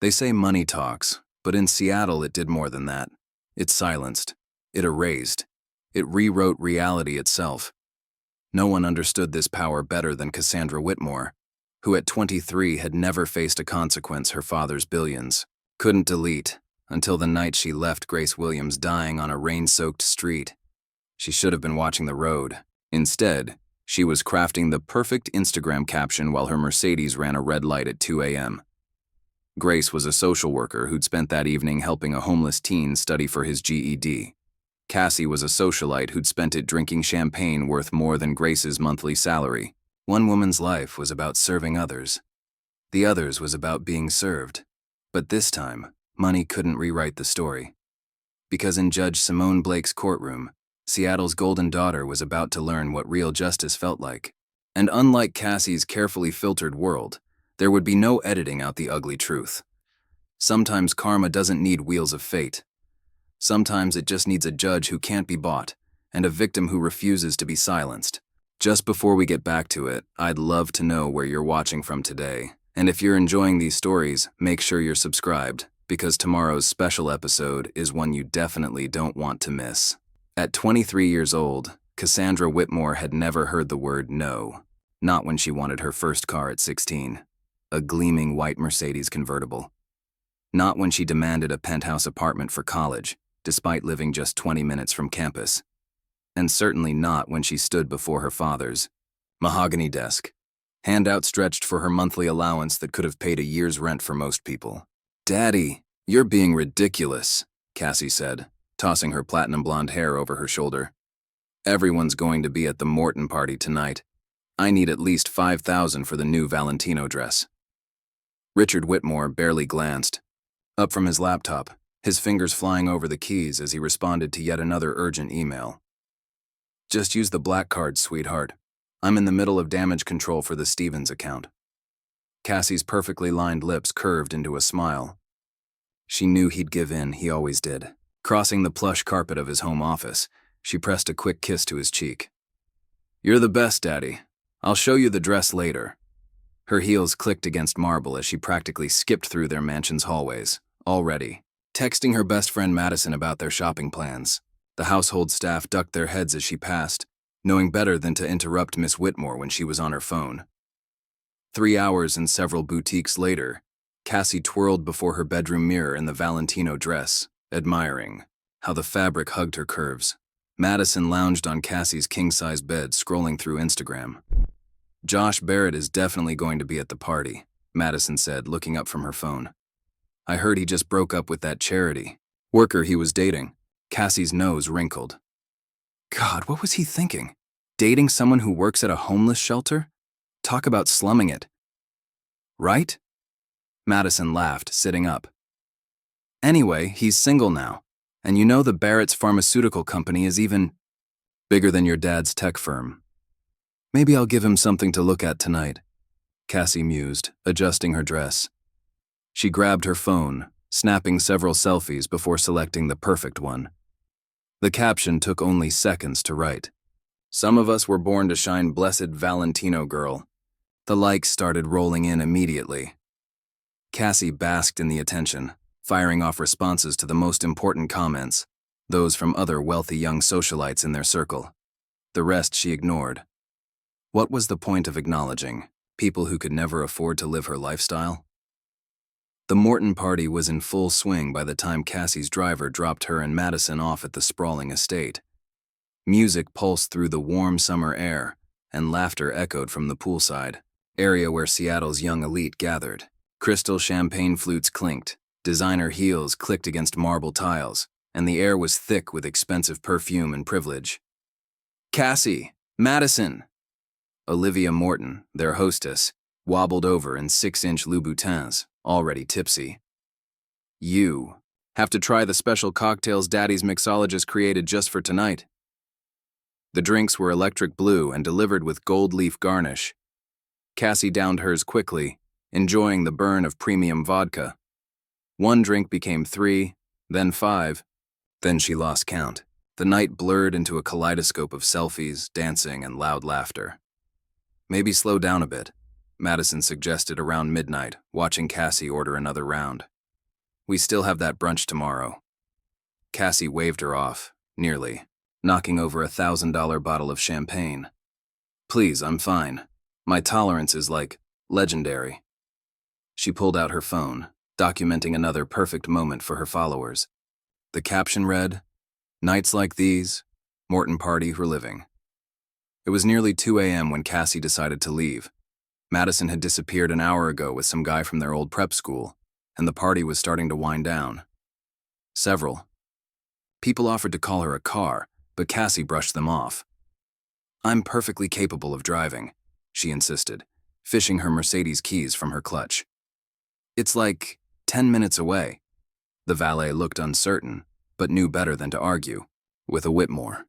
They say money talks, but in Seattle it did more than that. It silenced. It erased. It rewrote reality itself. No one understood this power better than Cassandra Whitmore, who at 23 had never faced a consequence her father's billions couldn't delete until the night she left Grace Williams dying on a rain-soaked street. She should have been watching the road. Instead, she was crafting the perfect Instagram caption while her Mercedes ran a red light at 2 a.m. Grace was a social worker who'd spent that evening helping a homeless teen study for his GED. Cassie was a socialite who'd spent it drinking champagne worth more than Grace's monthly salary. One woman's life was about serving others. The other's was about being served. But this time, money couldn't rewrite the story. Because in Judge Simone Blake's courtroom, Seattle's golden daughter was about to learn what real justice felt like. And unlike Cassie's carefully filtered world, there would be no editing out the ugly truth. Sometimes karma doesn't need wheels of fate. Sometimes it just needs a judge who can't be bought, and a victim who refuses to be silenced. Just before we get back to it, I'd love to know where you're watching from today. And if you're enjoying these stories, make sure you're subscribed, because tomorrow's special episode is one you definitely don't want to miss. At 23 years old, Cassandra Whitmore had never heard the word no, not when she wanted her first car at 16, a gleaming white Mercedes convertible. Not when she demanded a penthouse apartment for college, despite living just 20 minutes from campus. And certainly not when she stood before her father's mahogany desk, hand outstretched for her monthly allowance that could have paid a year's rent for most people. "Daddy, you're being ridiculous," Cassie said, tossing her platinum blonde hair over her shoulder. "Everyone's going to be at the Morton party tonight. I need at least $5,000 for the new Valentino dress." Richard Whitmore barely glanced up from his laptop, his fingers flying over the keys as he responded to yet another urgent email. "Just use the black card, sweetheart. I'm in the middle of damage control for the Stevens account." Cassie's perfectly lined lips curved into a smile. She knew he'd give in, he always did. Crossing the plush carpet of his home office, she pressed a quick kiss to his cheek. "You're the best, Daddy. I'll show you the dress later." Her heels clicked against marble as she practically skipped through their mansion's hallways, already texting her best friend Madison about their shopping plans. The household staff ducked their heads as she passed, knowing better than to interrupt Miss Whitmore when she was on her phone. 3 hours and several boutiques later, Cassie twirled before her bedroom mirror in the Valentino dress, admiring how the fabric hugged her curves. Madison lounged on Cassie's king-size bed, scrolling through Instagram. "Josh Barrett is definitely going to be at the party," Madison said, looking up from her phone. "I heard he just broke up with that charity worker he was dating." Cassie's nose wrinkled. God, what was he thinking? Dating someone who works at a homeless shelter? Talk about slumming it. Right? Madison laughed, sitting up. "Anyway, he's single now, and you know the Barrett's pharmaceutical company is even bigger than your dad's tech firm. Maybe I'll give him something to look at tonight," Cassie mused, adjusting her dress. She grabbed her phone, snapping several selfies before selecting the perfect one. The caption took only seconds to write. "Some of us were born to shine, blessed Valentino girl." The likes started rolling in immediately. Cassie basked in the attention, firing off responses to the most important comments, those from other wealthy young socialites in their circle. The rest she ignored. What was the point of acknowledging people who could never afford to live her lifestyle? The Morton party was in full swing by the time Cassie's driver dropped her and Madison off at the sprawling estate. Music pulsed through the warm summer air, and laughter echoed from the poolside area where Seattle's young elite gathered. Crystal champagne flutes clinked, designer heels clicked against marble tiles, and the air was thick with expensive perfume and privilege. "Cassie! Madison!" Olivia Morton, their hostess, wobbled over in 6-inch Louboutins, already tipsy. "You have to try the special cocktails Daddy's mixologist created just for tonight." The drinks were electric blue and delivered with gold leaf garnish. Cassie downed hers quickly, enjoying the burn of premium vodka. One drink became 3, then 5, then she lost count. The night blurred into a kaleidoscope of selfies, dancing, and loud laughter. "Maybe slow down a bit," Madison suggested around midnight, watching Cassie order another round. We still have that brunch tomorrow. Cassie waved her off, nearly, knocking over $1,000 bottle of champagne. Please, I'm fine. My tolerance is legendary. She pulled out her phone, documenting another perfect moment for her followers. The caption read, "Nights like these, Morton party for living." It was nearly 2 a.m. when Cassie decided to leave. Madison had disappeared an hour ago with some guy from their old prep school, and the party was starting to wind down. Several people offered to call her a car, but Cassie brushed them off. "I'm perfectly capable of driving," she insisted, fishing her Mercedes keys from her clutch. "It's 10 minutes away." The valet looked uncertain, but knew better than to argue, with a Whitmore.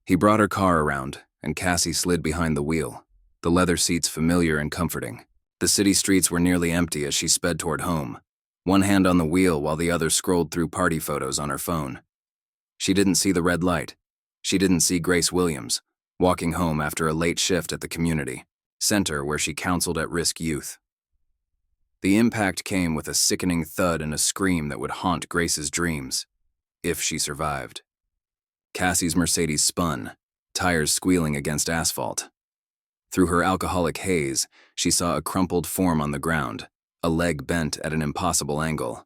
He brought her car around, and Cassie slid behind the wheel, the leather seats familiar and comforting. The city streets were nearly empty as she sped toward home, one hand on the wheel while the other scrolled through party photos on her phone. She didn't see the red light. She didn't see Grace Williams, walking home after a late shift at the community center where she counseled at-risk youth. The impact came with a sickening thud and a scream that would haunt Grace's dreams, if she survived. Cassie's Mercedes spun, tires squealing against asphalt. Through her alcoholic haze, she saw a crumpled form on the ground, a leg bent at an impossible angle.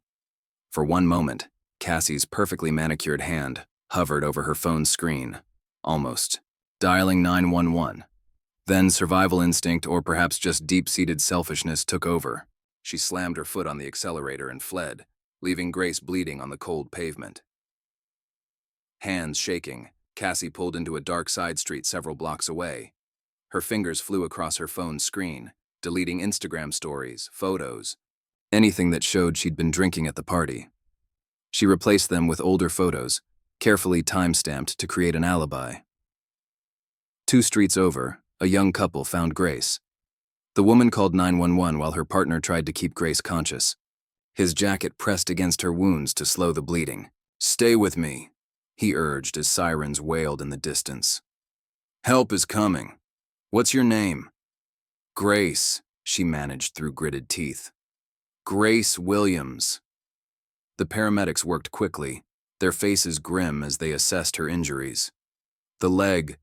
For one moment, Cassie's perfectly manicured hand hovered over her phone's screen, almost dialing 911. Then survival instinct, or perhaps just deep-seated selfishness, took over. She slammed her foot on the accelerator and fled, leaving Grace bleeding on the cold pavement. Hands shaking, Cassie pulled into a dark side street several blocks away. Her fingers flew across her phone's screen, deleting Instagram stories, photos, anything that showed she'd been drinking at the party. She replaced them with older photos, carefully time-stamped to create an alibi. 2 streets over, a young couple found Grace. The woman called 911 while her partner tried to keep Grace conscious. His jacket pressed against her wounds to slow the bleeding. "Stay with me," he urged as sirens wailed in the distance. "Help is coming. What's your name?" "Grace," she managed through gritted teeth. "Grace Williams." The paramedics worked quickly, their faces grim as they assessed her injuries. The leg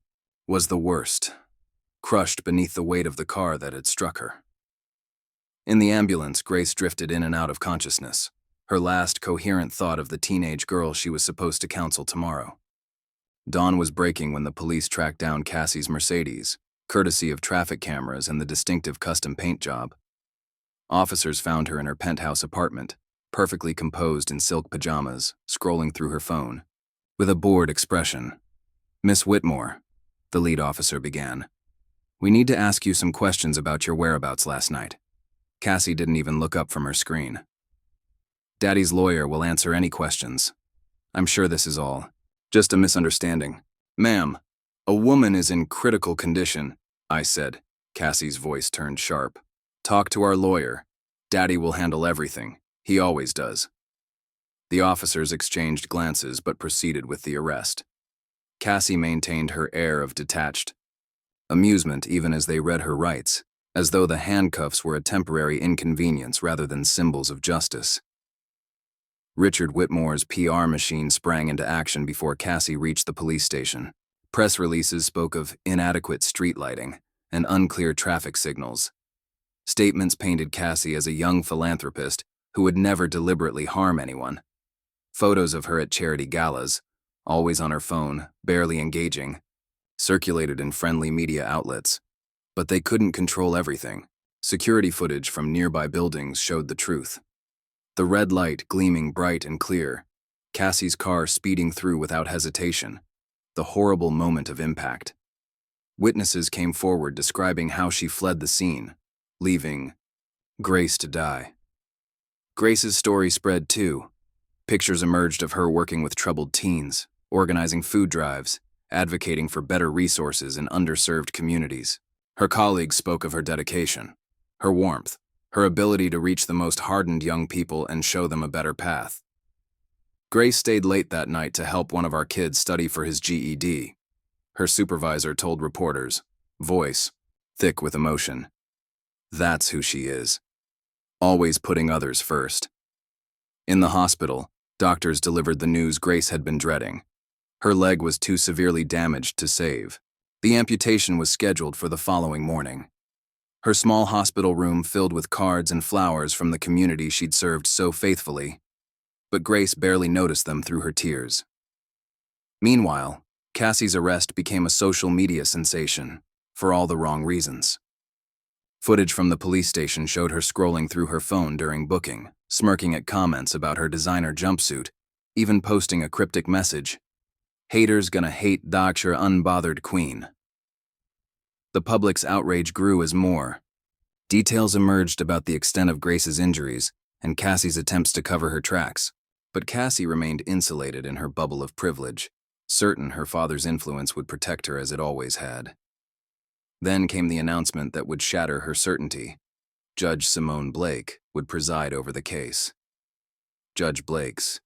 was the worst, crushed beneath the weight of the car that had struck her. In the ambulance, Grace drifted in and out of consciousness, her last coherent thought of the teenage girl she was supposed to counsel tomorrow. Dawn was breaking when the police tracked down Cassie's Mercedes, courtesy of traffic cameras and the distinctive custom paint job. Officers found her in her penthouse apartment, perfectly composed in silk pajamas, scrolling through her phone. With a bored expression, "Miss Whitmore," the lead officer began, "we need to ask you some questions about your whereabouts last night." Cassie didn't even look up from her screen. "Daddy's lawyer will answer any questions. I'm sure this is all just a misunderstanding." "Ma'am, a woman is in critical condition," I said. Cassie's voice turned sharp. "Talk to our lawyer. Daddy will handle everything. He always does." The officers exchanged glances but proceeded with the arrest. Cassie maintained her air of detached amusement even as they read her rights, as though the handcuffs were a temporary inconvenience rather than symbols of justice. Richard Whitmore's PR machine sprang into action before Cassie reached the police station. Press releases spoke of inadequate street lighting and unclear traffic signals. Statements painted Cassie as a young philanthropist who would never deliberately harm anyone. Photos of her at charity galas, always on her phone, barely engaging, circulated in friendly media outlets. But they couldn't control everything. Security footage from nearby buildings showed the truth. The red light gleaming bright and clear, Cassie's car speeding through without hesitation, the horrible moment of impact. Witnesses came forward describing how she fled the scene, leaving Grace to die. Grace's story spread too. Pictures emerged of her working with troubled teens, organizing food drives, advocating for better resources in underserved communities. Her colleagues spoke of her dedication, her warmth, her ability to reach the most hardened young people and show them a better path. Grace stayed late that night to help one of our kids study for his GED. Her supervisor told reporters, voice thick with emotion. That's who she is. Always putting others first. In the hospital, doctors delivered the news Grace had been dreading. Her leg was too severely damaged to save. The amputation was scheduled for the following morning. Her small hospital room filled with cards and flowers from the community she'd served so faithfully, but Grace barely noticed them through her tears. Meanwhile, Cassie's arrest became a social media sensation, for all the wrong reasons. Footage from the police station showed her scrolling through her phone during booking, smirking at comments about her designer jumpsuit, even posting a cryptic message, "Haters gonna hate Dr. Unbothered Queen." The public's outrage grew as more details emerged about the extent of Grace's injuries and Cassie's attempts to cover her tracks. But Cassie remained insulated in her bubble of privilege, certain her father's influence would protect her as it always had. Then came the announcement that would shatter her certainty. Judge Simone Blake would preside over the case. Judge Blake's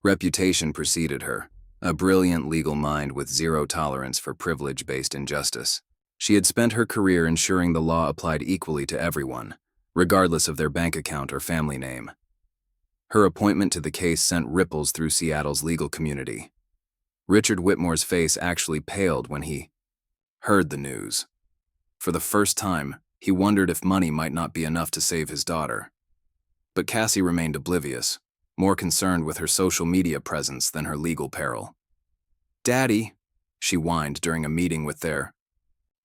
reputation preceded her, a brilliant legal mind with zero tolerance for privilege-based injustice. She had spent her career ensuring the law applied equally to everyone, regardless of their bank account or family name. Her appointment to the case sent ripples through Seattle's legal community. Richard Whitmore's face actually paled when he heard the news. For the first time, he wondered if money might not be enough to save his daughter. But Cassie remained oblivious, more concerned with her social media presence than her legal peril. "Daddy," she whined during a meeting with their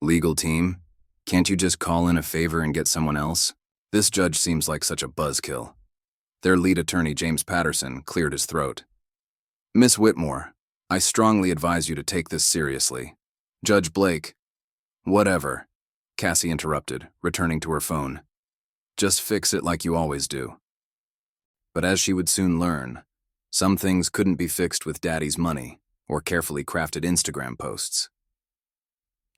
legal team, "can't you just call in a favor and get someone else? This judge seems like such a buzzkill." Their lead attorney, James Patterson, cleared his throat. "Miss Whitmore, I strongly advise you to take this seriously. Judge Blake—" "Whatever," Cassie interrupted, returning to her phone. "Just fix it like you always do." But as she would soon learn, some things couldn't be fixed with Daddy's money or carefully crafted Instagram posts.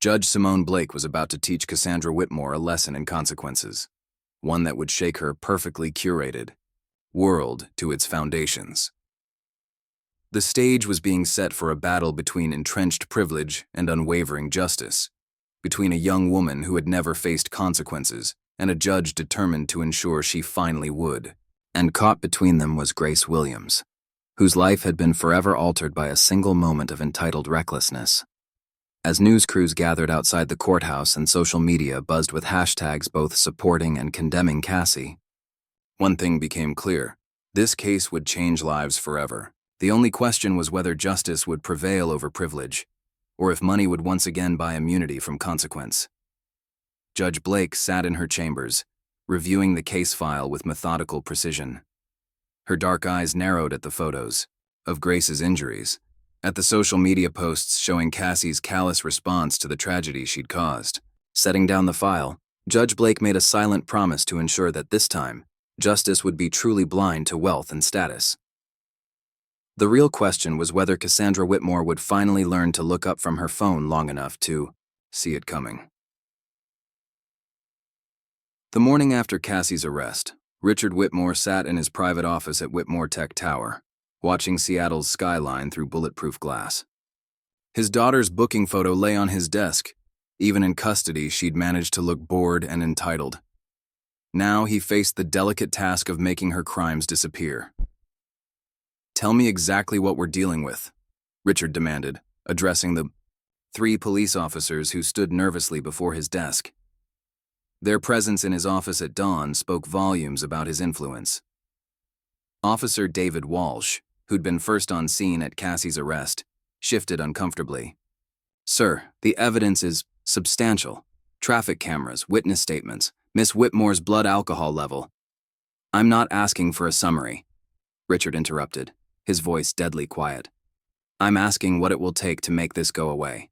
Judge Simone Blake was about to teach Cassandra Whitmore a lesson in consequences, one that would shake her perfectly curated world to its foundations. The stage was being set for a battle between entrenched privilege and unwavering justice, between a young woman who had never faced consequences and a judge determined to ensure she finally would. And caught between them was Grace Williams, whose life had been forever altered by a single moment of entitled recklessness. As news crews gathered outside the courthouse and social media buzzed with hashtags both supporting and condemning Cassie, one thing became clear: this case would change lives forever. The only question was whether justice would prevail over privilege, or if money would once again buy immunity from consequence. Judge Blake sat in her chambers, reviewing the case file with methodical precision. Her dark eyes narrowed at the photos of Grace's injuries, at the social media posts showing Cassie's callous response to the tragedy she'd caused. Setting down the file, Judge Blake made a silent promise to ensure that this time, justice would be truly blind to wealth and status. The real question was whether Cassandra Whitmore would finally learn to look up from her phone long enough to see it coming. The morning after Cassie's arrest, Richard Whitmore sat in his private office at Whitmore Tech Tower, watching Seattle's skyline through bulletproof glass. His daughter's booking photo lay on his desk. Even in custody, she'd managed to look bored and entitled. Now he faced the delicate task of making her crimes disappear. "Tell me exactly what we're dealing with," Richard demanded, addressing the 3 police officers who stood nervously before his desk. Their presence in his office at dawn spoke volumes about his influence. Officer David Walsh, who'd been first on scene at Cassie's arrest, shifted uncomfortably. "Sir, the evidence is substantial. Traffic cameras, witness statements, Miss Whitmore's blood alcohol level." "I'm not asking for a summary," Richard interrupted, his voice deadly quiet. "I'm asking what it will take to make this go away."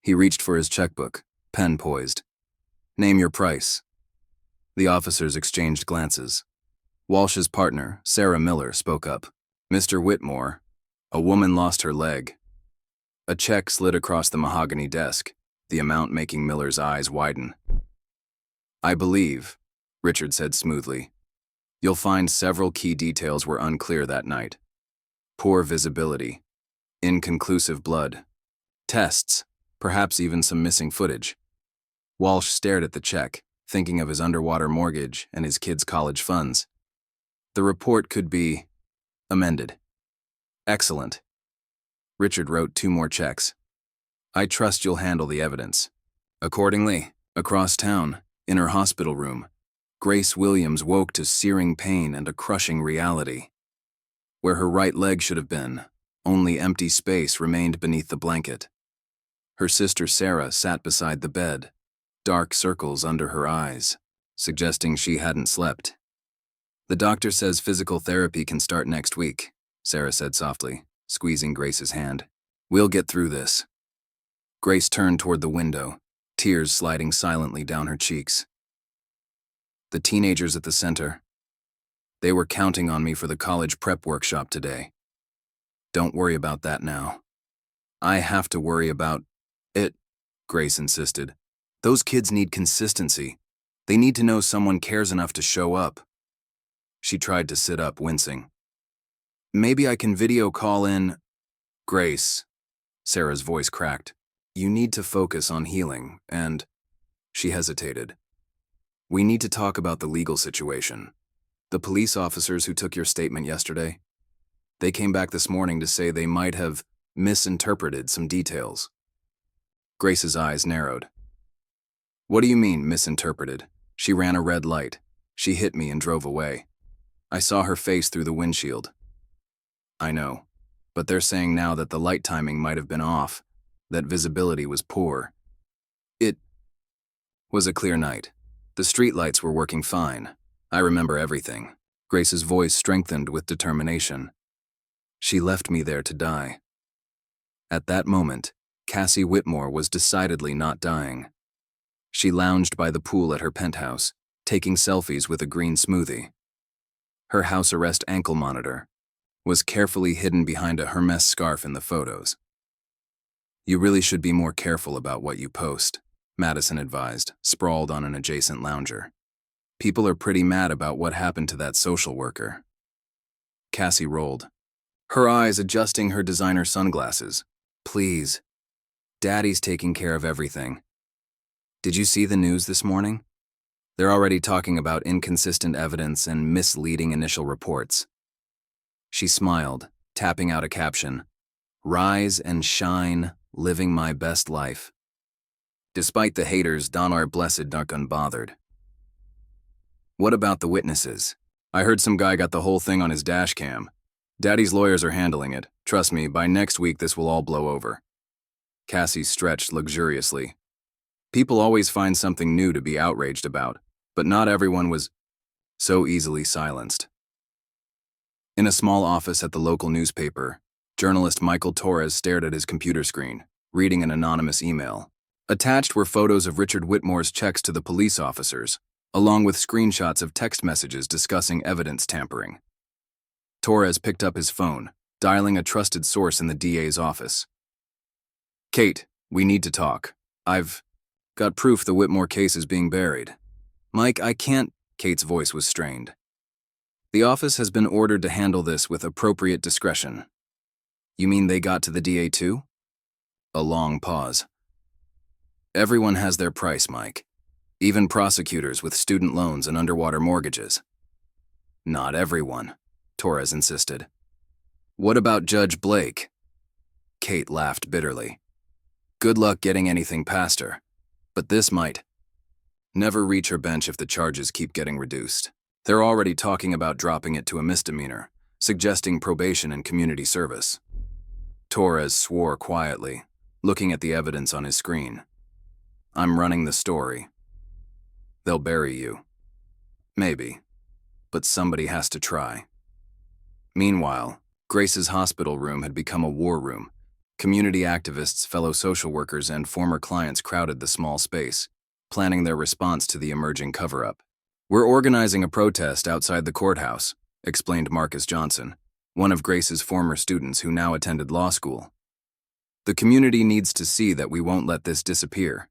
He reached for his checkbook, pen poised. "Name your price." The officers exchanged glances. Walsh's partner, Sarah Miller, spoke up. "Mr. Whitmore, a woman lost her leg." A check slid across the mahogany desk, the amount making Miller's eyes widen. "I believe," Richard said smoothly, "you'll find several key details were unclear that night. Poor visibility, inconclusive blood, tests, perhaps even some missing footage." Walsh stared at the check, thinking of his underwater mortgage and his kids' college funds. The report could be amended. Excellent. Richard wrote 2 more checks. I trust you'll handle the evidence. Accordingly, across town, in her hospital room, Grace Williams woke to searing pain and a crushing reality. Where her right leg should have been, only empty space remained beneath the blanket. Her sister Sarah sat beside the bed, dark circles under her eyes, suggesting she hadn't slept. The doctor says physical therapy can start next week, Sarah said softly, squeezing Grace's hand. We'll get through this. Grace turned toward the window, tears sliding silently down her cheeks. The teenagers at the center. They were counting on me for the college prep workshop today. Don't worry about that now. I have to worry about it, Grace insisted. Those kids need consistency. They need to know someone cares enough to show up. She tried to sit up, wincing. Maybe I can video call in. Grace, Sarah's voice cracked. You need to focus on healing, and she hesitated. We need to talk about the legal situation. The police officers who took your statement yesterday, they came back this morning to say they might have misinterpreted some details. Grace's eyes narrowed. What do you mean, misinterpreted? She ran a red light. She hit me and drove away. I saw her face through the windshield. I know, but they're saying now that the light timing might have been off, that visibility was poor. It was a clear night. The streetlights were working fine. I remember everything. Grace's voice strengthened with determination. She left me there to die. At that moment, Cassie Whitmore was decidedly not dying. She lounged by the pool at her penthouse, taking selfies with a green smoothie. Her house arrest ankle monitor was carefully hidden behind a Hermes scarf in the photos. You really should be more careful about what you post, Madison advised, sprawled on an adjacent lounger. People are pretty mad about what happened to that social worker. Cassie rolled, her eyes adjusting her designer sunglasses. Please. Daddy's taking care of everything. Did you see the news this morning? They're already talking about inconsistent evidence and misleading initial reports. She smiled, tapping out a caption. Rise and shine, living my best life. Despite the haters, Don our blessed dark unbothered. What about the witnesses? I heard some guy got the whole thing on his dash cam. Daddy's lawyers are handling it. Trust me, by next week this will all blow over. Cassie stretched luxuriously. People always find something new to be outraged about, but not everyone was so easily silenced. In a small office at the local newspaper, journalist Michael Torres stared at his computer screen, reading an anonymous email. Attached were photos of Richard Whitmore's checks to the police officers, along with screenshots of text messages discussing evidence tampering. Torres picked up his phone, dialing a trusted source in the DA's office. Kate, we need to talk. I've got proof the Whitmore case is being buried. Mike, I can't. Kate's voice was strained. The office has been ordered to handle this with appropriate discretion. You mean they got to the DA too? A long pause. Everyone has their price, Mike. Even prosecutors with student loans and underwater mortgages. Not everyone, Torres insisted. What about Judge Blake? Kate laughed bitterly. Good luck getting anything past her, but this might never reach her bench if the charges keep getting reduced. They're already talking about dropping it to a misdemeanor, suggesting probation and community service. Torres swore quietly, looking at the evidence on his screen. I'm running the story. They'll bury you. Maybe. But somebody has to try. Meanwhile, Grace's hospital room had become a war room. Community activists, fellow social workers, and former clients crowded the small space, planning their response to the emerging cover-up. We're organizing a protest outside the courthouse, explained Marcus Johnson, one of Grace's former students who now attended law school. The community needs to see that we won't let this disappear.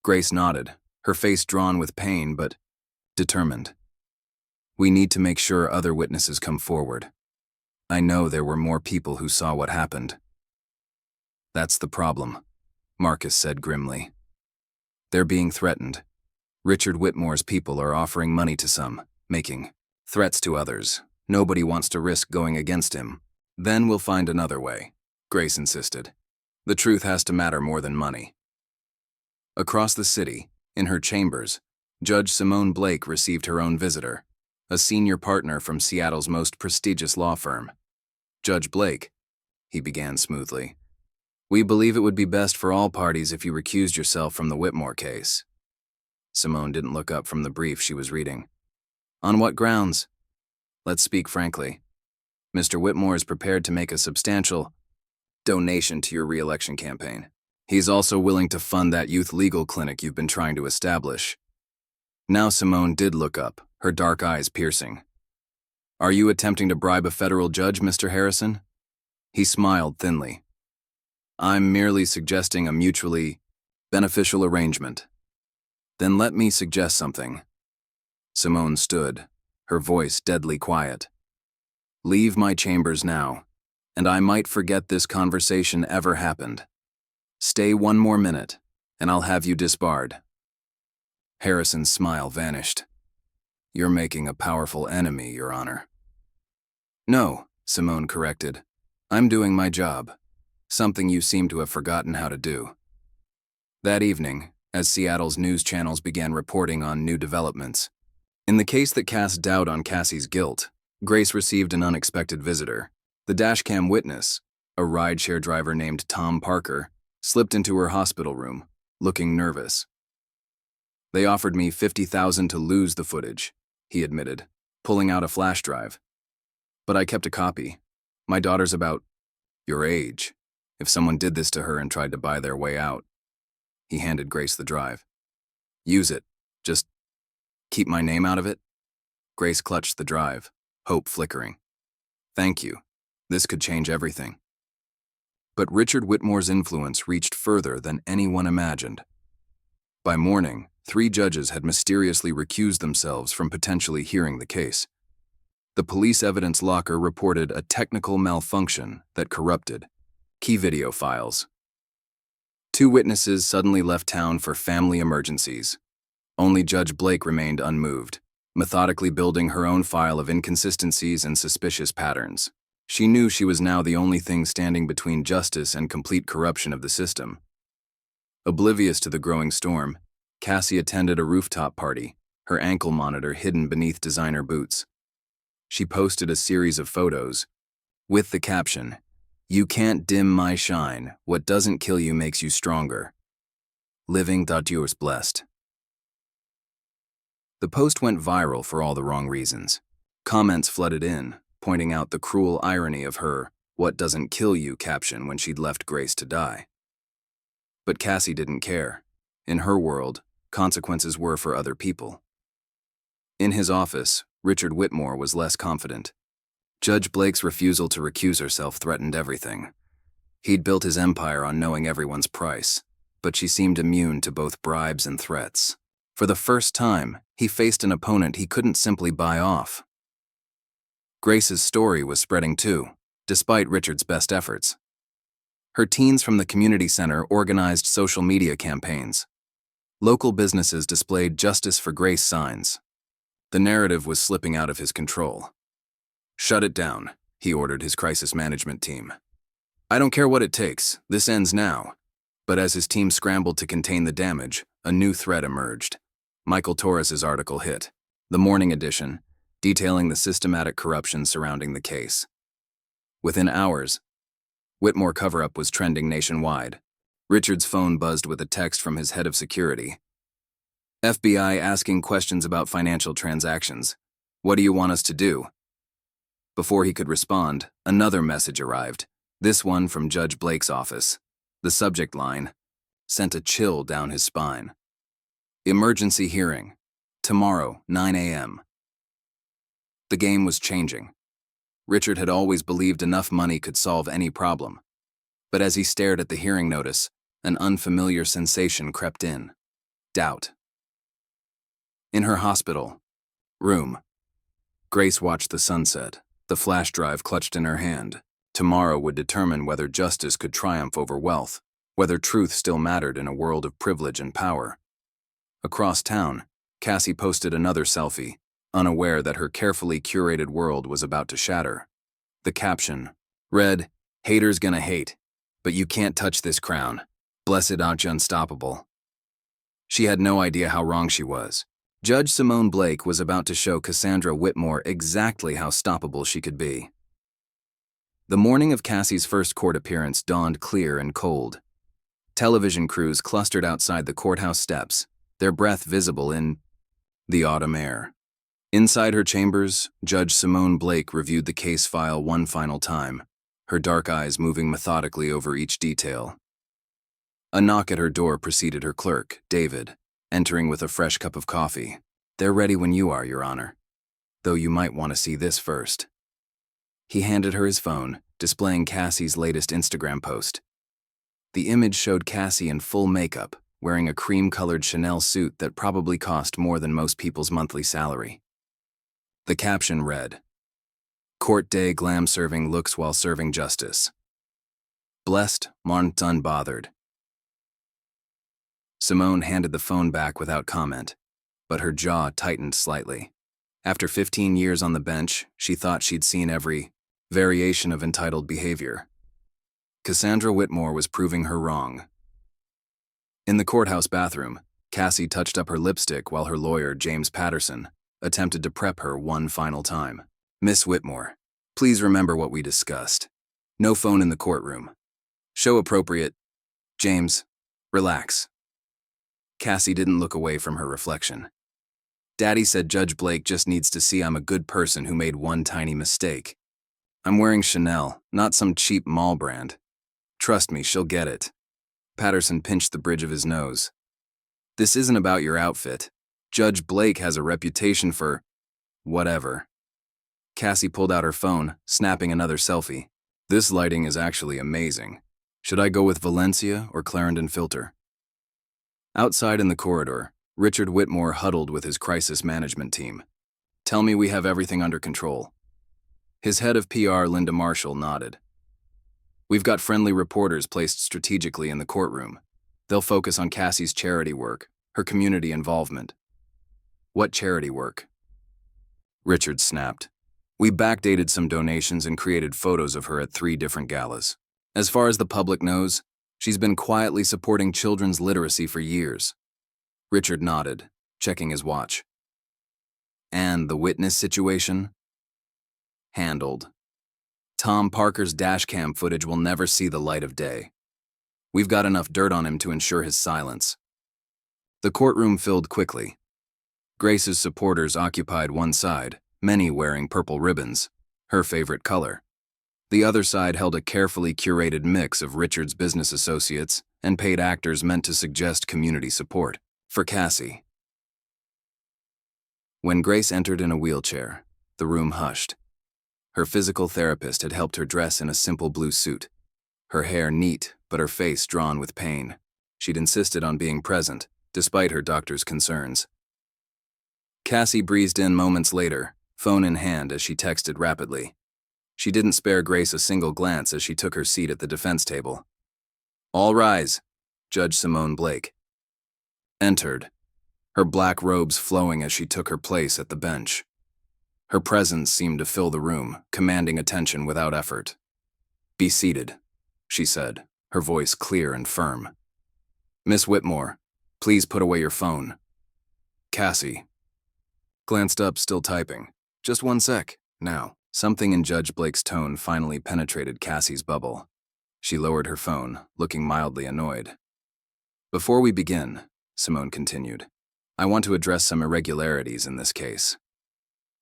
Grace nodded, her face drawn with pain but determined. We need to make sure other witnesses come forward. I know there were more people who saw what happened. That's the problem, Marcus said grimly. They're being threatened. Richard Whitmore's people are offering money to some, making threats to others. Nobody wants to risk going against him. Then we'll find another way, Grace insisted. The truth has to matter more than money. Across the city, in her chambers, Judge Simone Blake received her own visitor, a senior partner from Seattle's most prestigious law firm. Judge Blake, he began smoothly, we believe it would be best for all parties if you recused yourself from the Whitmore case. Simone didn't look up from the brief she was reading. On what grounds? Let's speak frankly. Mr. Whitmore is prepared to make a substantial donation to your re-election campaign. He's also willing to fund that youth legal clinic you've been trying to establish. Now Simone did look up, her dark eyes piercing. Are you attempting to bribe a federal judge, Mr. Harrison? He smiled thinly. I'm merely suggesting a mutually beneficial arrangement. Then let me suggest something. Simone stood, her voice deadly quiet. Leave my chambers now, and I might forget this conversation ever happened. Stay one more minute, and I'll have you disbarred. Harrison's smile vanished. You're making a powerful enemy, Your Honor. No, Simone corrected. I'm doing my job, something you seem to have forgotten how to do. That evening, as Seattle's news channels began reporting on new developments, in the case that cast doubt on Cassie's guilt, Grace received an unexpected visitor. The dashcam witness, a rideshare driver named Tom Parker, slipped into her hospital room, looking nervous. They offered me $50,000 to lose the footage, he admitted, pulling out a flash drive. But I kept a copy. My daughter's about your age. If someone did this to her and tried to buy their way out. He handed Grace the drive. Use it. Just keep my name out of it. Grace clutched the drive, hope flickering. Thank you. This could change everything. But Richard Whitmore's influence reached further than anyone imagined. By morning, 3 judges had mysteriously recused themselves from potentially hearing the case. The police evidence locker reported a technical malfunction that corrupted key video files. 2 witnesses suddenly left town for family emergencies. Only Judge Blake remained unmoved, methodically building her own file of inconsistencies and suspicious patterns. She knew she was now the only thing standing between justice and complete corruption of the system. Oblivious to the growing storm, Cassie attended a rooftop party, her ankle monitor hidden beneath designer boots. She posted a series of photos, with the caption, "You can't dim my shine. What doesn't kill you makes you stronger. Living yours blessed." The post went viral for all the wrong reasons. Comments flooded in, pointing out the cruel irony of her "what doesn't kill you" caption when she'd left Grace to die. But Cassie didn't care. In her world, consequences were for other people. In his office, Richard Whitmore was less confident. Judge Blake's refusal to recuse herself threatened everything. He'd built his empire on knowing everyone's price, but she seemed immune to both bribes and threats. For the first time, he faced an opponent he couldn't simply buy off. Grace's story was spreading too, despite Richard's best efforts. Her teens from the community center organized social media campaigns. Local businesses displayed Justice for Grace signs. The narrative was slipping out of his control. Shut it down, he ordered his crisis management team. I don't care what it takes, this ends now. But as his team scrambled to contain the damage, a new threat emerged. Michael Torres's article hit, the morning edition, detailing the systematic corruption surrounding the case. Within hours, Whitmore cover-up was trending nationwide. Richard's phone buzzed with a text from his head of security. FBI asking questions about financial transactions. What do you want us to do? Before he could respond, another message arrived, this one from Judge Blake's office. The subject line sent a chill down his spine. Emergency hearing. Tomorrow, 9 a.m. The game was changing. Richard had always believed enough money could solve any problem. But as he stared at the hearing notice, an unfamiliar sensation crept in. Doubt. In her hospital room, Grace watched the sunset, the flash drive clutched in her hand. Tomorrow would determine whether justice could triumph over wealth, whether truth still mattered in a world of privilege and power. Across town, Cassie posted another selfie, unaware that her carefully curated world was about to shatter. The caption read, "Haters gonna hate, but you can't touch this crown. Blessed aren't you unstoppable." She had no idea how wrong she was. Judge Simone Blake was about to show Cassandra Whitmore exactly how stoppable she could be. The morning of Cassie's first court appearance dawned clear and cold. Television crews clustered outside the courthouse steps, their breath visible in the autumn air. Inside her chambers, Judge Simone Blake reviewed the case file one final time, her dark eyes moving methodically over each detail. A knock at her door preceded her clerk, David, entering with a fresh cup of coffee. "They're ready when you are, Your Honor. Though you might want to see this first." He handed her his phone, displaying Cassie's latest Instagram post. The image showed Cassie in full makeup, wearing a cream-colored Chanel suit that probably cost more than most people's monthly salary. The caption read, "Court day glam-serving looks while serving justice. Blessed, marn't unbothered." Simone handed the phone back without comment, but her jaw tightened slightly. After 15 years on the bench, she thought she'd seen every variation of entitled behavior. Cassandra Whitmore was proving her wrong. In the courthouse bathroom, Cassie touched up her lipstick while her lawyer, James Patterson, attempted to prep her one final time. "Miss Whitmore, please remember what we discussed. No phone in the courtroom. Show appropriate. James, relax." Cassie didn't look away from her reflection. "Daddy said Judge Blake just needs to see I'm a good person who made one tiny mistake. I'm wearing Chanel, not some cheap mall brand. Trust me, she'll get it." Patterson pinched the bridge of his nose. "This isn't about your outfit. Judge Blake has a reputation for whatever." Cassie pulled out her phone, snapping another selfie. "This lighting is actually amazing. Should I go with Valencia or Clarendon filter?" Outside in the corridor, Richard Whitmore huddled with his crisis management team. "Tell me we have everything under control." His head of PR, Linda Marshall, nodded. "We've got friendly reporters placed strategically in the courtroom. They'll focus on Cassie's charity work, her community involvement." "What charity work?" Richard snapped. "We backdated some donations and created photos of her at 3 different galas. As far as the public knows, she's been quietly supporting children's literacy for years." Richard nodded, checking his watch. "And the witness situation?" "Handled. Tom Parker's dashcam footage will never see the light of day. We've got enough dirt on him to ensure his silence." The courtroom filled quickly. Grace's supporters occupied one side, many wearing purple ribbons, her favorite color. The other side held a carefully curated mix of Richard's business associates and paid actors meant to suggest community support for Cassie. When Grace entered in a wheelchair, the room hushed. Her physical therapist had helped her dress in a simple blue suit, her hair neat but her face drawn with pain. She'd insisted on being present, despite her doctor's concerns. Cassie breezed in moments later, phone in hand as she texted rapidly. She didn't spare Grace a single glance as she took her seat at the defense table. "All rise," Judge Simone Blake entered, her black robes flowing as she took her place at the bench. Her presence seemed to fill the room, commanding attention without effort. "Be seated," she said, her voice clear and firm. "Miss Whitmore, please put away your phone." Cassie glanced up, still typing. "Just one sec, now." Something in Judge Blake's tone finally penetrated Cassie's bubble. She lowered her phone, looking mildly annoyed. "Before we begin," Simone continued, "I want to address some irregularities in this case."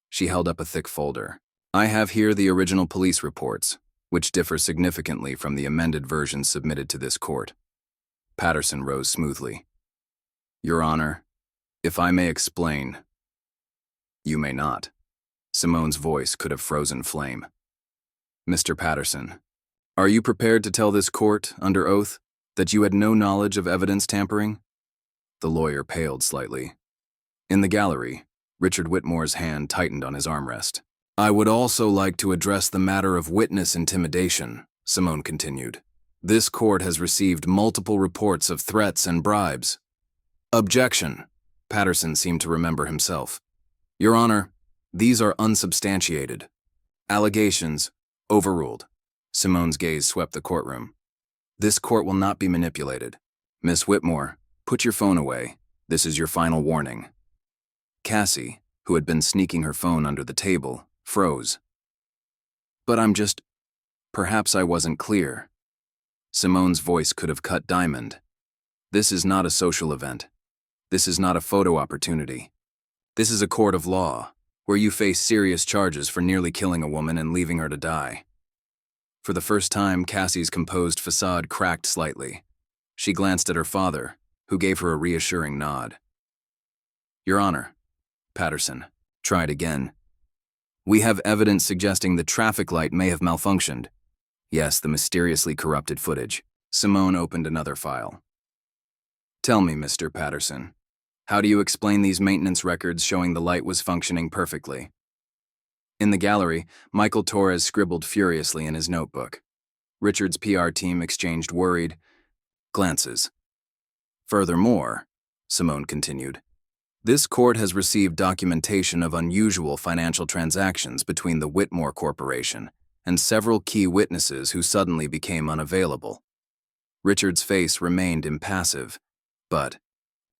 She held up a thick folder. "I have here the original police reports, which differ significantly from the amended versions submitted to this court." Patterson rose smoothly. "Your Honor, if I may explain." "You may not." Simone's voice could have frozen flame. "Mr. Patterson, are you prepared to tell this court, under oath, that you had no knowledge of evidence tampering?" The lawyer paled slightly. In the gallery, Richard Whitmore's hand tightened on his armrest. "I would also like to address the matter of witness intimidation," Simone continued. "This court has received multiple reports of threats and bribes." "Objection," Patterson seemed to remember himself. Your Honor, these are unsubstantiated. Allegations overruled. Simone's gaze swept the courtroom. This court will not be manipulated. Miss Whitmore, put your phone away. This is your final warning. Cassie, who had been sneaking her phone under the table, froze. But perhaps I wasn't clear. Simone's voice could have cut diamond. This is not a social event. This is not a photo opportunity. This is a court of law, where you face serious charges for nearly killing a woman and leaving her to die. For the first time, Cassie's composed facade cracked slightly. She glanced at her father, who gave her a reassuring nod. Your Honor, Patterson tried again. We have evidence suggesting the traffic light may have malfunctioned. Yes, the mysteriously corrupted footage. Simone opened another file. Tell me, Mr. Patterson, how do you explain these maintenance records showing the light was functioning perfectly? In the gallery, Michael Torres scribbled furiously in his notebook. Richard's PR team exchanged worried glances. Furthermore, Simone continued, this court has received documentation of unusual financial transactions between the Whitmore Corporation and several key witnesses who suddenly became unavailable. Richard's face remained impassive, but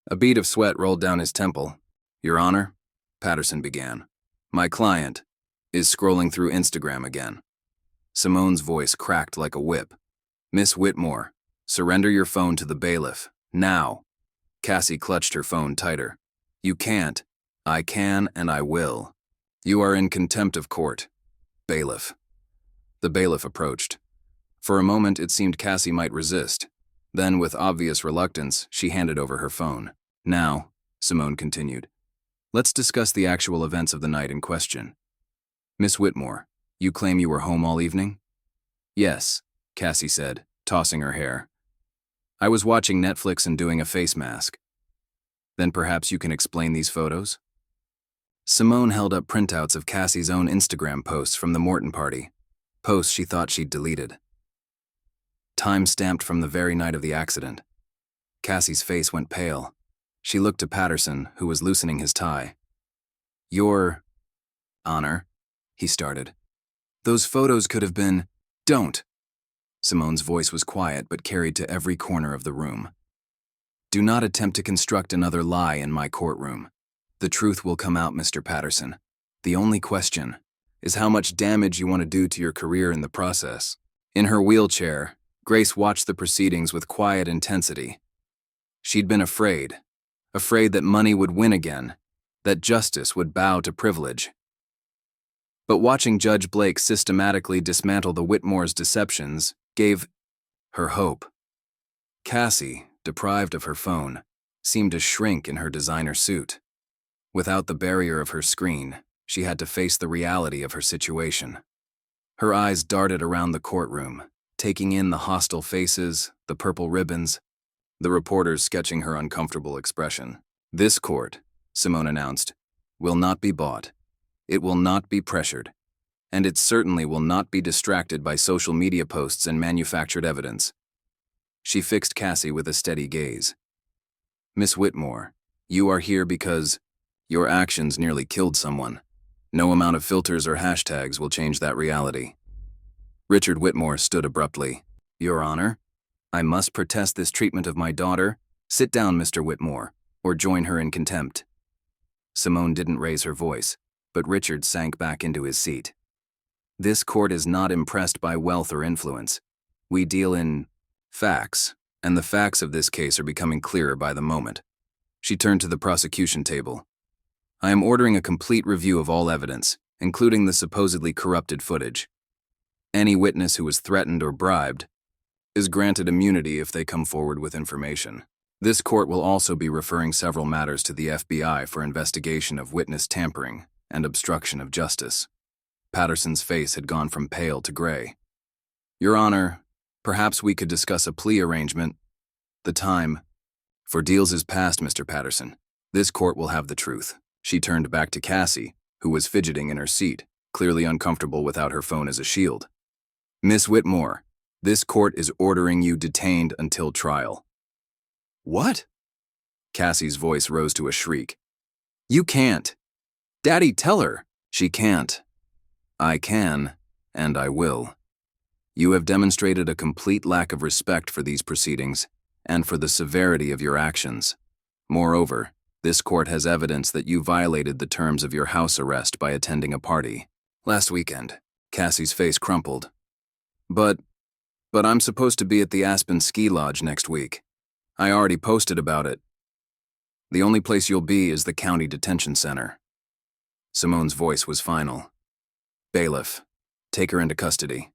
a bead of sweat rolled down his temple. Your Honor, Patterson began, my client is scrolling through Instagram again. Simone's voice cracked like a whip. Miss Whitmore, surrender your phone to the bailiff, now. Cassie clutched her phone tighter. You can't. I can and I will. You are in contempt of court. Bailiff. The bailiff approached. For a moment, it seemed Cassie might resist. Then, with obvious reluctance, she handed over her phone. Now, Simone continued, let's discuss the actual events of the night in question. Miss Whitmore, you claim you were home all evening? Yes, Cassie said, tossing her hair. I was watching Netflix and doing a face mask. Then perhaps you can explain these photos? Simone held up printouts of Cassie's own Instagram posts from the Morton party, posts she thought she'd deleted. Time stamped from the very night of the accident. Cassie's face went pale. She looked to Patterson, who was loosening his tie. Your Honor, he started. Those photos could have been… Don't! Simone's voice was quiet but carried to every corner of the room. Do not attempt to construct another lie in my courtroom. The truth will come out, Mr. Patterson. The only question is how much damage you want to do to your career in the process. In her wheelchair, Grace watched the proceedings with quiet intensity. She'd been afraid that money would win again, that justice would bow to privilege. But watching Judge Blake systematically dismantle the Whitmore's deceptions gave her hope. Cassie, deprived of her phone, seemed to shrink in her designer suit. Without the barrier of her screen, she had to face the reality of her situation. Her eyes darted around the courtroom, taking in the hostile faces, the purple ribbons, the reporters sketching her uncomfortable expression. This court, Simone announced, will not be bought. It will not be pressured. And it certainly will not be distracted by social media posts and manufactured evidence. She fixed Cassie with a steady gaze. Miss Whitmore, you are here because your actions nearly killed someone. No amount of filters or hashtags will change that reality. Richard Whitmore stood abruptly. Your Honor, I must protest this treatment of my daughter. Sit down, Mr. Whitmore, or join her in contempt. Simone didn't raise her voice, but Richard sank back into his seat. This court is not impressed by wealth or influence. We deal in facts, and the facts of this case are becoming clearer by the moment. She turned to the prosecution table. I am ordering a complete review of all evidence, including the supposedly corrupted footage. Any witness who was threatened or bribed is granted immunity if they come forward with information. This court will also be referring several matters to the FBI for investigation of witness tampering and obstruction of justice. Patterson's face had gone from pale to gray. Your Honor, perhaps we could discuss a plea arrangement. The time for deals is past, Mr. Patterson. This court will have the truth. She turned back to Cassie, who was fidgeting in her seat, clearly uncomfortable without her phone as a shield. Miss Whitmore, this court is ordering you detained until trial. What? Cassie's voice rose to a shriek. You can't. Daddy, tell her. She can't. I can, and I will. You have demonstrated a complete lack of respect for these proceedings and for the severity of your actions. Moreover, this court has evidence that you violated the terms of your house arrest by attending a party last weekend. Cassie's face crumpled. But I'm supposed to be at the Aspen Ski Lodge next week. I already posted about it. The only place you'll be is the county detention center. Simone's voice was final. Bailiff, take her into custody.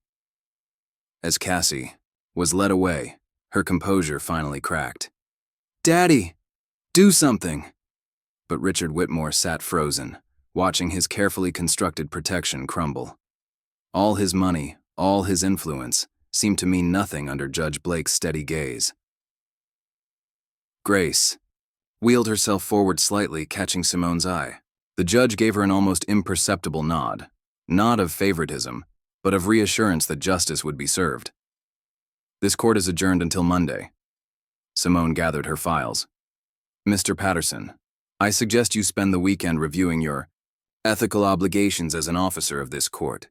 As Cassie was led away, her composure finally cracked. Daddy, do something! But Richard Whitmore sat frozen, watching his carefully constructed protection crumble. All his money, all his influence, seemed to mean nothing under Judge Blake's steady gaze. Grace wheeled herself forward slightly, catching Simone's eye. The judge gave her an almost imperceptible nod, not of favoritism, but of reassurance that justice would be served. This court is adjourned until Monday. Simone gathered her files. Mr. Patterson, I suggest you spend the weekend reviewing your ethical obligations as an officer of this court.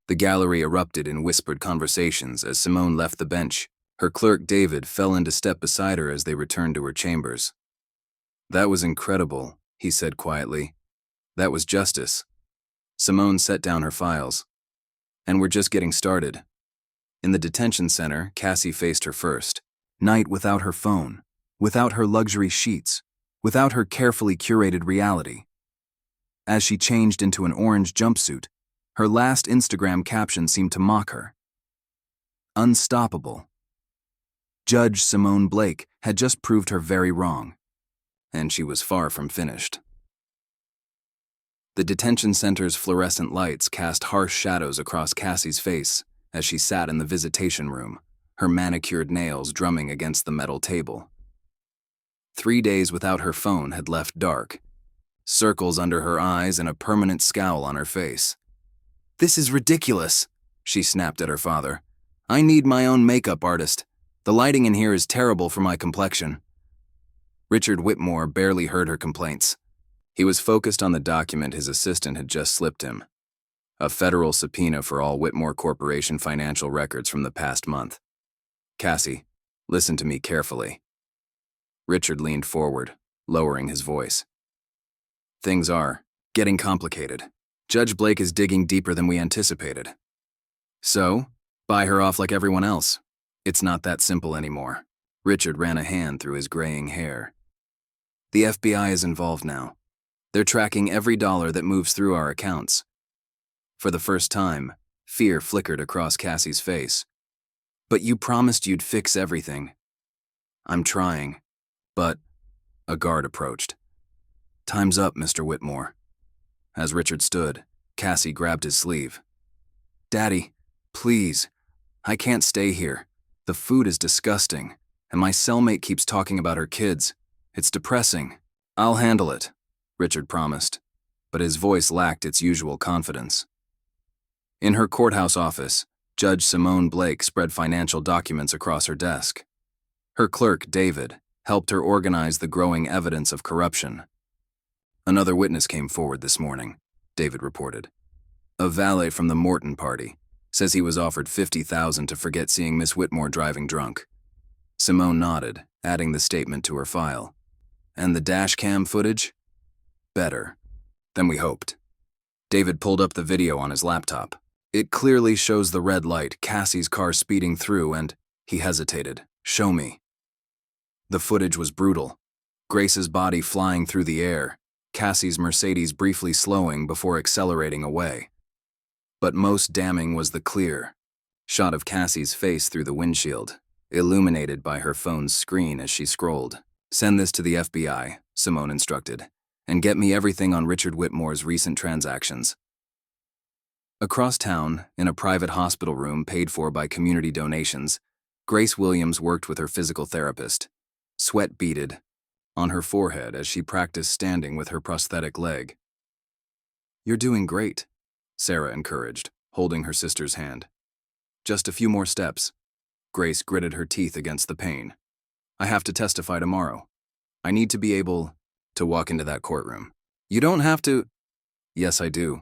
The gallery erupted in whispered conversations as Simone left the bench. Her clerk, David, fell into step beside her as they returned to her chambers. That was incredible, he said quietly. That was justice. Simone set down her files. And we're just getting started. In the detention center, Cassie faced her first night without her phone, without her luxury sheets, without her carefully curated reality. As she changed into an orange jumpsuit, her last Instagram caption seemed to mock her. Unstoppable. Judge Simone Blake had just proved her very wrong, and she was far from finished. The detention center's fluorescent lights cast harsh shadows across Cassie's face as she sat in the visitation room, her manicured nails drumming against the metal table. 3 days without her phone had left dark, circles under her eyes and a permanent scowl on her face. This is ridiculous, she snapped at her father. I need my own makeup artist. The lighting in here is terrible for my complexion. Richard Whitmore barely heard her complaints. He was focused on the document his assistant had just slipped him. A federal subpoena for all Whitmore Corporation financial records from the past month. Cassie, listen to me carefully. Richard leaned forward, lowering his voice. Things are getting complicated. Judge Blake is digging deeper than we anticipated. So, buy her off like everyone else. It's not that simple anymore. Richard ran a hand through his graying hair. The FBI is involved now. They're tracking every dollar that moves through our accounts. For the first time, fear flickered across Cassie's face. But you promised you'd fix everything. I'm trying, but a guard approached. Time's up, Mr. Whitmore. As Richard stood, Cassie grabbed his sleeve. Daddy, please. I can't stay here. The food is disgusting, and my cellmate keeps talking about her kids. It's depressing. I'll handle it, Richard promised, but his voice lacked its usual confidence. In her courthouse office, Judge Simone Blake spread financial documents across her desk. Her clerk, David, helped her organize the growing evidence of corruption. Another witness came forward this morning, David reported. A valet from the Morton party says he was offered $50,000 to forget seeing Miss Whitmore driving drunk. Simone nodded, adding the statement to her file. And the dash cam footage? Better than we hoped. David pulled up the video on his laptop. It clearly shows the red light, Cassie's car speeding through, and he hesitated. Show me. The footage was brutal. Grace's body flying through the air, Cassie's Mercedes briefly slowing before accelerating away. But most damning was the clear shot of Cassie's face through the windshield, illuminated by her phone's screen as she scrolled. Send this to the FBI, Simone instructed, and get me everything on Richard Whitmore's recent transactions. Across town, in a private hospital room paid for by community donations, Grace Williams worked with her physical therapist, sweat beaded on her forehead as she practiced standing with her prosthetic leg. You're doing great, Sarah encouraged, holding her sister's hand. Just a few more steps. Grace gritted her teeth against the pain. I have to testify tomorrow. I need to be able to walk into that courtroom. You don't have to. Yes, I do.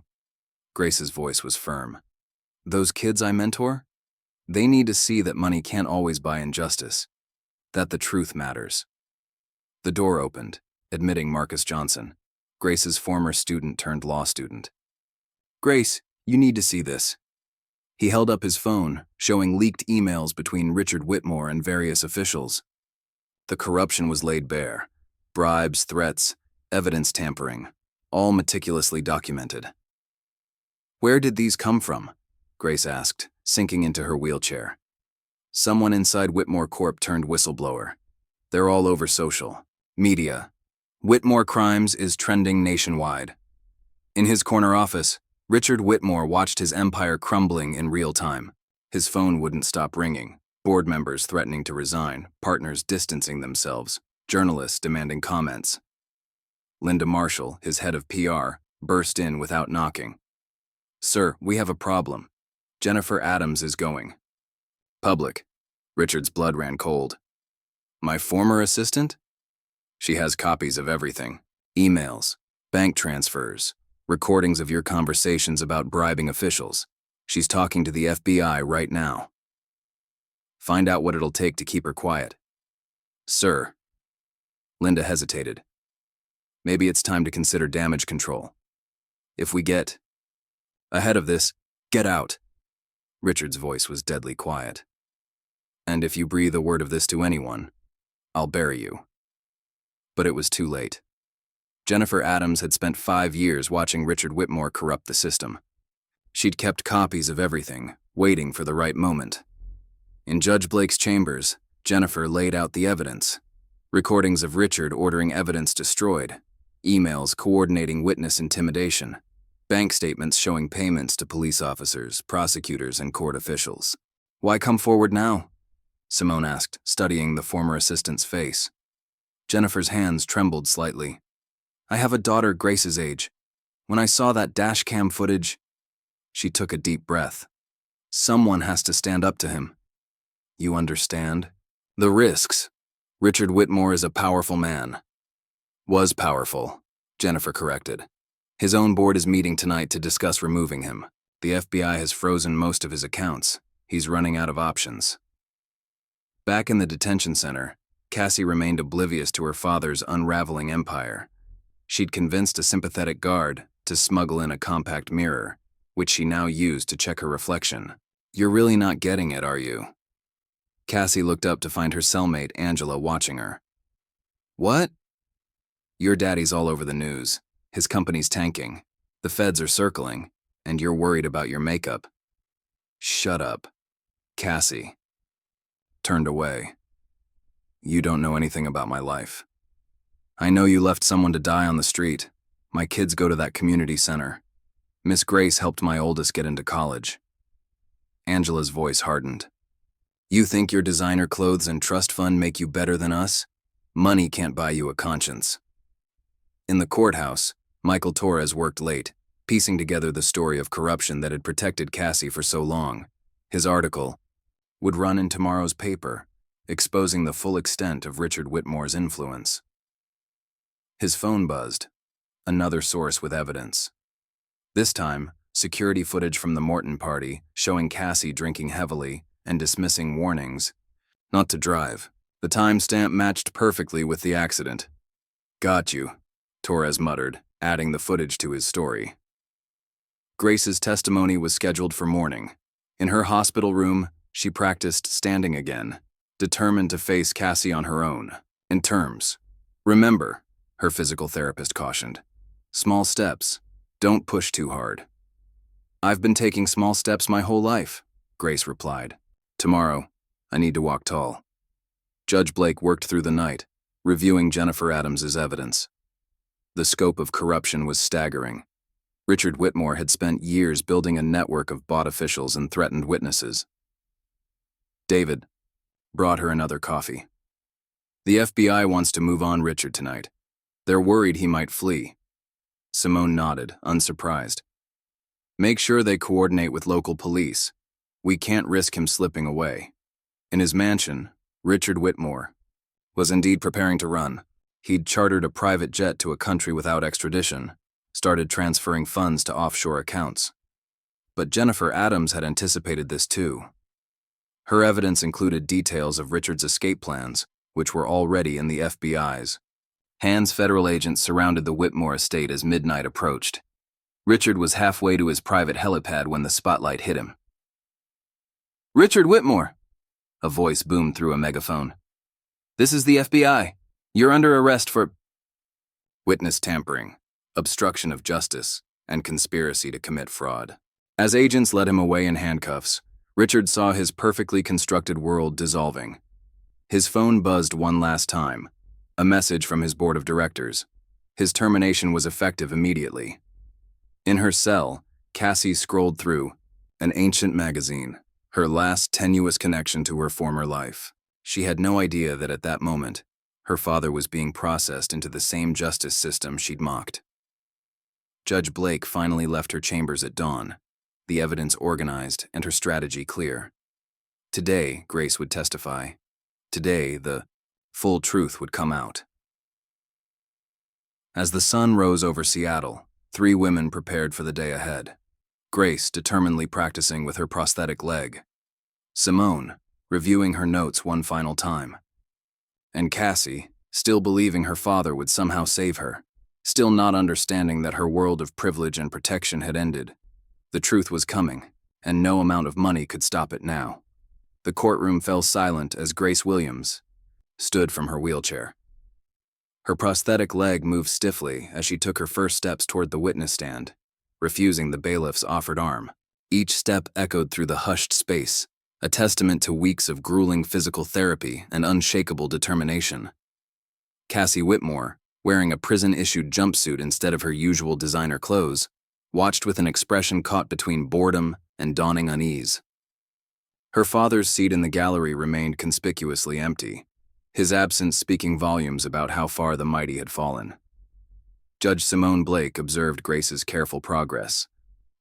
Grace's voice was firm. Those kids I mentor? They need to see that money can't always buy injustice, that the truth matters. The door opened, admitting Marcus Johnson, Grace's former student turned law student. Grace, you need to see this. He held up his phone, showing leaked emails between Richard Whitmore and various officials. The corruption was laid bare. Bribes, threats, evidence tampering, all meticulously documented. Where did these come from? Grace asked, sinking into her wheelchair. Someone inside Whitmore Corp turned whistleblower. They're all over social media. Whitmore Crimes is trending nationwide. In his corner office, Richard Whitmore watched his empire crumbling in real time. His phone wouldn't stop ringing, board members threatening to resign, partners distancing themselves, journalists demanding comments. Linda Marshall, his head of PR, burst in without knocking. Sir, we have a problem. Jennifer Adams is going public. Richard's blood ran cold. My former assistant? She has copies of everything. Emails, bank transfers, recordings of your conversations about bribing officials. She's talking to the FBI right now. Find out what it'll take to keep her quiet. Sir. Linda hesitated. Maybe it's time to consider damage control. If we get ahead of this, get out. Richard's voice was deadly quiet. And if you breathe a word of this to anyone, I'll bury you. But it was too late. Jennifer Adams had spent 5 years watching Richard Whitmore corrupt the system. She'd kept copies of everything, waiting for the right moment. In Judge Blake's chambers, Jennifer laid out the evidence. Recordings of Richard ordering evidence destroyed, emails coordinating witness intimidation, bank statements showing payments to police officers, prosecutors, and court officials. Why come forward now? Simone asked, studying the former assistant's face. Jennifer's hands trembled slightly. I have a daughter Grace's age. When I saw that dash cam footage, she took a deep breath. Someone has to stand up to him. You understand? The risks. Richard Whitmore is a powerful man. Was powerful, Jennifer corrected. His own board is meeting tonight to discuss removing him. The FBI has frozen most of his accounts. He's running out of options. Back in the detention center, Cassie remained oblivious to her father's unraveling empire. She'd convinced a sympathetic guard to smuggle in a compact mirror, which she now used to check her reflection. You're really not getting it, are you? Cassie looked up to find her cellmate, Angela, watching her. What? Your daddy's all over the news. His company's tanking. The feds are circling, and you're worried about your makeup. Shut up. Cassie turned away. You don't know anything about my life. I know you left someone to die on the street. My kids go to that community center. Miss Grace helped my oldest get into college. Angela's voice hardened. You think your designer clothes and trust fund make you better than us? Money can't buy you a conscience. In the courthouse, Michael Torres worked late, piecing together the story of corruption that had protected Cassie for so long. His article would run in tomorrow's paper, exposing the full extent of Richard Whitmore's influence. His phone buzzed, another source with evidence. This time, security footage from the Morton party showing Cassie drinking heavily and dismissing warnings not to drive. The timestamp matched perfectly with the accident. Got you, Torres muttered, adding the footage to his story. Grace's testimony was scheduled for morning. In her hospital room, she practiced standing again, determined to face Cassie on her own, in terms. Remember, her physical therapist cautioned. Small steps. Don't push too hard. I've been taking small steps my whole life, Grace replied. Tomorrow, I need to walk tall. Judge Blake worked through the night, reviewing Jennifer Adams's evidence. The scope of corruption was staggering. Richard Whitmore had spent years building a network of bought officials and threatened witnesses. David brought her another coffee. The FBI wants to move on Richard tonight. They're worried he might flee. Simone nodded, unsurprised. Make sure they coordinate with local police. We can't risk him slipping away. In his mansion, Richard Whitmore was indeed preparing to run. He'd chartered a private jet to a country without extradition, started transferring funds to offshore accounts. But Jennifer Adams had anticipated this too. Her evidence included details of Richard's escape plans, which were already in the FBI's hands. Federal agents surrounded the Whitmore estate as midnight approached. Richard was halfway to his private helipad when the spotlight hit him. "Richard Whitmore!" a voice boomed through a megaphone. "This is the FBI. You're under arrest for witness tampering, obstruction of justice, and conspiracy to commit fraud." As agents led him away in handcuffs, Richard saw his perfectly constructed world dissolving. His phone buzzed one last time, a message from his board of directors. His termination was effective immediately. In her cell, Cassie scrolled through an ancient magazine, her last tenuous connection to her former life. She had no idea that at that moment, her father was being processed into the same justice system she'd mocked. Judge Blake finally left her chambers at dawn, the evidence organized and her strategy clear. Today, Grace would testify. Today, the full truth would come out. As the sun rose over Seattle, 3 women prepared for the day ahead. Grace determinedly practicing with her prosthetic leg. Simone, reviewing her notes one final time. And Cassie, still believing her father would somehow save her, still not understanding that her world of privilege and protection had ended. The truth was coming, and no amount of money could stop it now. The courtroom fell silent as Grace Williams stood from her wheelchair. Her prosthetic leg moved stiffly as she took her first steps toward the witness stand, refusing the bailiff's offered arm. Each step echoed through the hushed space, a testament to weeks of grueling physical therapy and unshakable determination. Cassie Whitmore, wearing a prison-issued jumpsuit instead of her usual designer clothes, watched with an expression caught between boredom and dawning unease. Her father's seat in the gallery remained conspicuously empty, his absence speaking volumes about how far the mighty had fallen. Judge Simone Blake observed Grace's careful progress,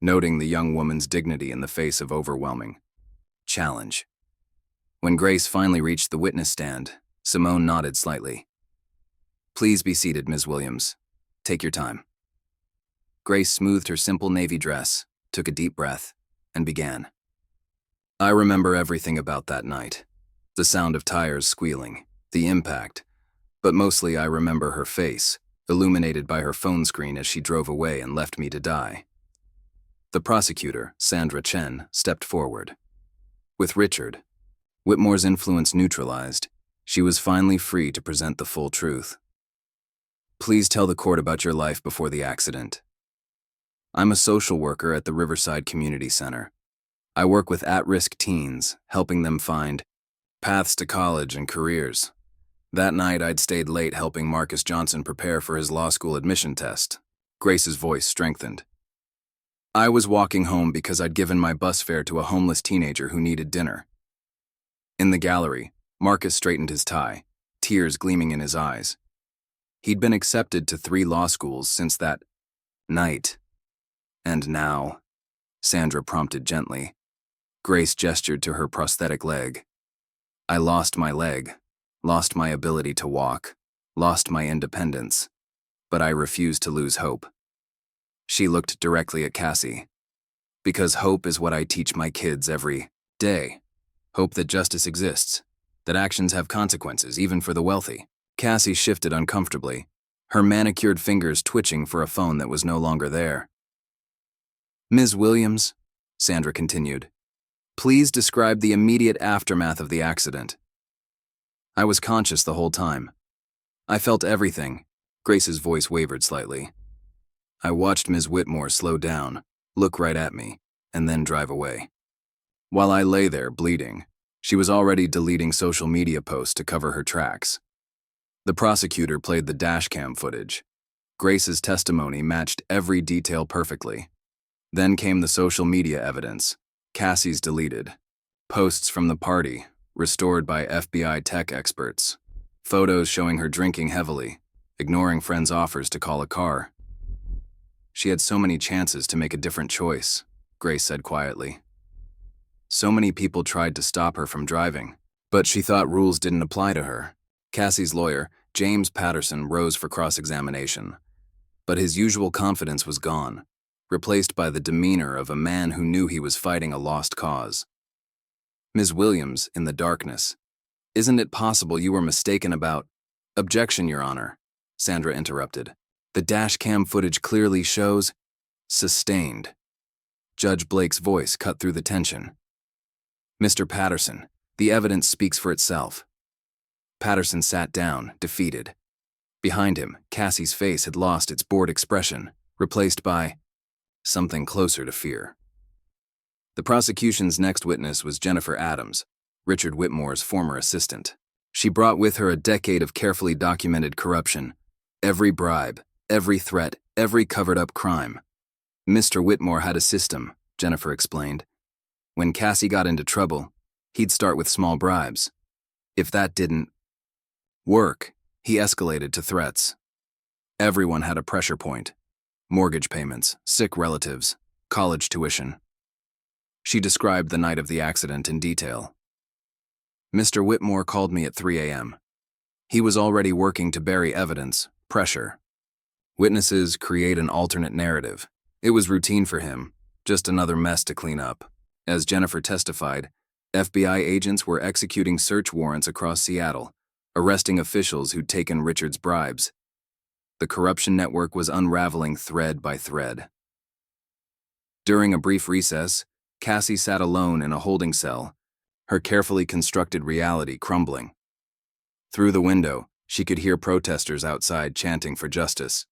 noting the young woman's dignity in the face of overwhelming challenge. When Grace finally reached the witness stand, Simone nodded slightly. "Please be seated, Ms. Williams. Take your time." Grace smoothed her simple navy dress, took a deep breath, and began. "I remember everything about that night. The sound of tires squealing, the impact, but mostly I remember her face, illuminated by her phone screen as she drove away and left me to die." The prosecutor, Sandra Chen, stepped forward. With Richard Whitmore's influence neutralized, she was finally free to present the full truth. "Please tell the court about your life before the accident." "I'm a social worker at the Riverside Community Center. I work with at-risk teens, helping them find paths to college and careers. That night, I'd stayed late helping Marcus Johnson prepare for his law school admission test." Grace's voice strengthened. "I was walking home because I'd given my bus fare to a homeless teenager who needed dinner." In the gallery, Marcus straightened his tie, tears gleaming in his eyes. He'd been accepted to 3 law schools since that night. "And now?" Sandra prompted gently. Grace gestured to her prosthetic leg. "I lost my leg, lost my ability to walk, lost my independence, but I refused to lose hope." She looked directly at Cassie. "Because hope is what I teach my kids every day. Hope that justice exists, that actions have consequences, even for the wealthy." Cassie shifted uncomfortably, her manicured fingers twitching for a phone that was no longer there. "Ms. Williams," Sandra continued, "please describe the immediate aftermath of the accident." "I was conscious the whole time. I felt everything." Grace's voice wavered slightly. "I watched Ms. Whitmore slow down, look right at me, and then drive away. While I lay there bleeding, she was already deleting social media posts to cover her tracks." The prosecutor played the dashcam footage. Grace's testimony matched every detail perfectly. Then came the social media evidence. Cassie's deleted. Posts from the party, restored by FBI tech experts. Photos showing her drinking heavily, ignoring friends' offers to call a car. "She had so many chances to make a different choice," Grace said quietly. "So many people tried to stop her from driving, but she thought rules didn't apply to her." Cassie's lawyer, James Patterson rose for cross-examination, but his usual confidence was gone, replaced by the demeanor of a man who knew he was fighting a lost cause. Ms. Williams, in the darkness, "Isn't it possible you were mistaken about—" "Objection, Your Honor," Sandra interrupted. "The dash cam footage clearly shows—" "Sustained." Judge Blake's voice cut through the tension. "Mr. Patterson, the evidence speaks for itself." Patterson sat down, defeated. Behind him, Cassie's face had lost its bored expression, replaced by something closer to fear. The prosecution's next witness was Jennifer Adams, Richard Whitmore's former assistant. She brought with her a decade of carefully documented corruption, every bribe, every threat, every covered-up crime. Mr. Whitmore had a system, Jennifer explained. When Cassie got into trouble, he'd start with small bribes. If that didn't work, he escalated to threats. Everyone had a pressure point: mortgage payments, sick relatives, college tuition. She described the night of the accident in detail. "Mr. Whitmore called me at 3 a.m. He was already working to bury evidence, pressure. Witnesses create an alternate narrative. It was routine for him, just another mess to clean up." As Jennifer testified, FBI agents were executing search warrants across Seattle, arresting officials who'd taken Richard's bribes. The corruption network was unraveling thread by thread. During a brief recess, Cassie sat alone in a holding cell, her carefully constructed reality crumbling. Through the window, she could hear protesters outside chanting for justice.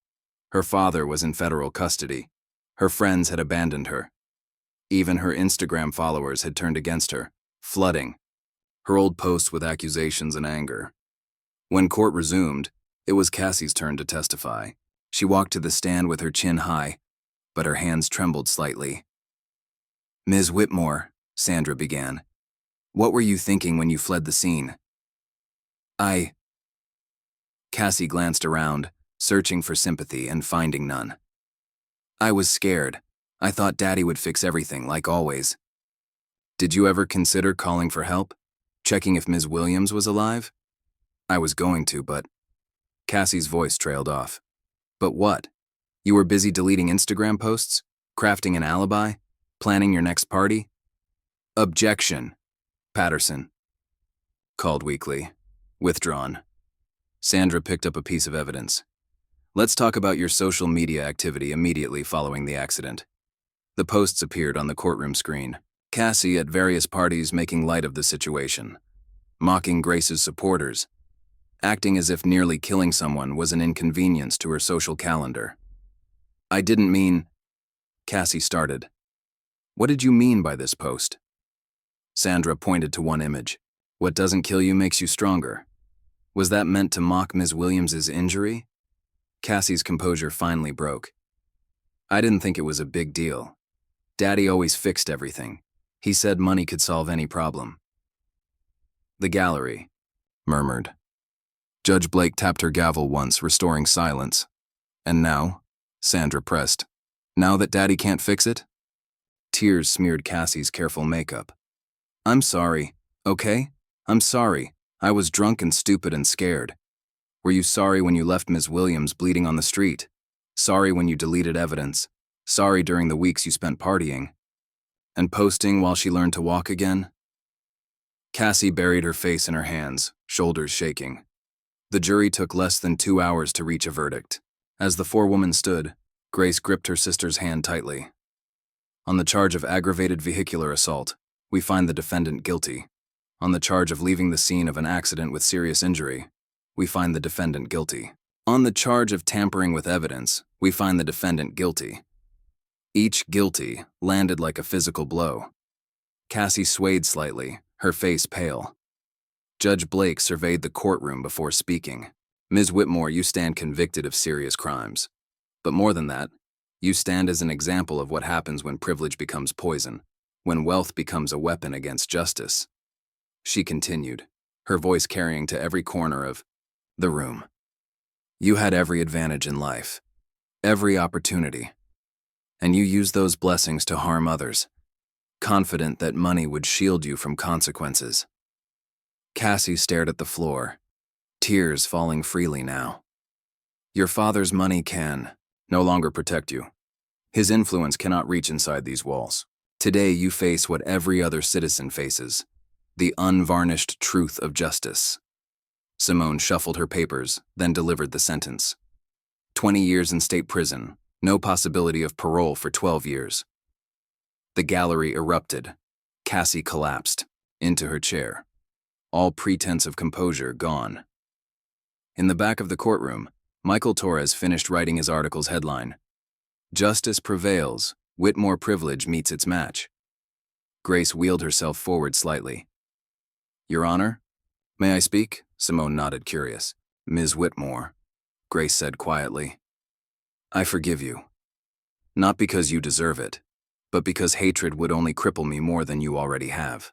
Her father was in federal custody. Her friends had abandoned her. Even her Instagram followers had turned against her, flooding her old posts with accusations and anger. When court resumed, it was Cassie's turn to testify. She walked to the stand with her chin high, but her hands trembled slightly. "Ms. Whitmore," Sandra began, "what were you thinking when you fled the scene?" Cassie glanced around, searching for sympathy and finding none. "I was scared. I thought Daddy would fix everything, like always." "Did you ever consider calling for help? Checking if Ms. Williams was alive?" "I was going to, but—" Cassie's voice trailed off. "But what? You were busy deleting Instagram posts? Crafting an alibi? Planning your next party?" "Objection," Patterson called weakly. "Withdrawn." Sandra picked up a piece of evidence. "Let's talk about your social media activity immediately following the accident." The posts appeared on the courtroom screen. Cassie at various parties making light of the situation, mocking Grace's supporters, acting as if nearly killing someone was an inconvenience to her social calendar. "I didn't mean—" Cassie started. "What did you mean by this post?" Sandra pointed to one image. "What doesn't kill you makes you stronger." Was that meant to mock Ms. Williams's injury? Cassie's composure finally broke. "I didn't think it was a big deal. Daddy always fixed everything. He said money could solve any problem." "The gallery," murmured. Judge Blake tapped her gavel once, restoring silence. "And now?" Sandra pressed. "Now that Daddy can't fix it?" Tears smeared Cassie's careful makeup. "I'm sorry, okay? I'm sorry. I was drunk and stupid and scared. Were you sorry when you left Ms. Williams bleeding on the street? Sorry when you deleted evidence? Sorry during the weeks you spent partying? And posting while she learned to walk again?" Cassie buried her face in her hands, shoulders shaking. The jury took less than 2 hours to reach a verdict. As the four women stood, Grace gripped her sister's hand tightly. "On the charge of aggravated vehicular assault, we find the defendant guilty. On the charge of leaving the scene of an accident with serious injury, we find the defendant guilty. On the charge of tampering with evidence, we find the defendant guilty." Each guilty landed like a physical blow. Cassie swayed slightly, her face pale. Judge Blake surveyed the courtroom before speaking. "Ms. Whitmore, you stand convicted of serious crimes. But more than that, you stand as an example of what happens when privilege becomes poison, when wealth becomes a weapon against justice." She continued, her voice carrying to every corner of the room. "You had every advantage in life, every opportunity. And you used those blessings to harm others, confident that money would shield you from consequences." Cassie stared at the floor, tears falling freely now. Your father's money can no longer protect you. His influence cannot reach inside these walls. Today you face what every other citizen faces, the unvarnished truth of justice. Simone shuffled her papers, then delivered the sentence. 20 years in state prison, no possibility of parole for 12 years. The gallery erupted. Cassie collapsed into her chair, all pretense of composure gone. In the back of the courtroom, Michael Torres finished writing his article's headline, "Justice Prevails, Whitmore Privilege Meets Its Match." Grace wheeled herself forward slightly. "Your Honor? May I speak?" Simone nodded, curious. "Ms. Whitmore," Grace said quietly, "I forgive you. Not because you deserve it, but because hatred would only cripple me more than you already have.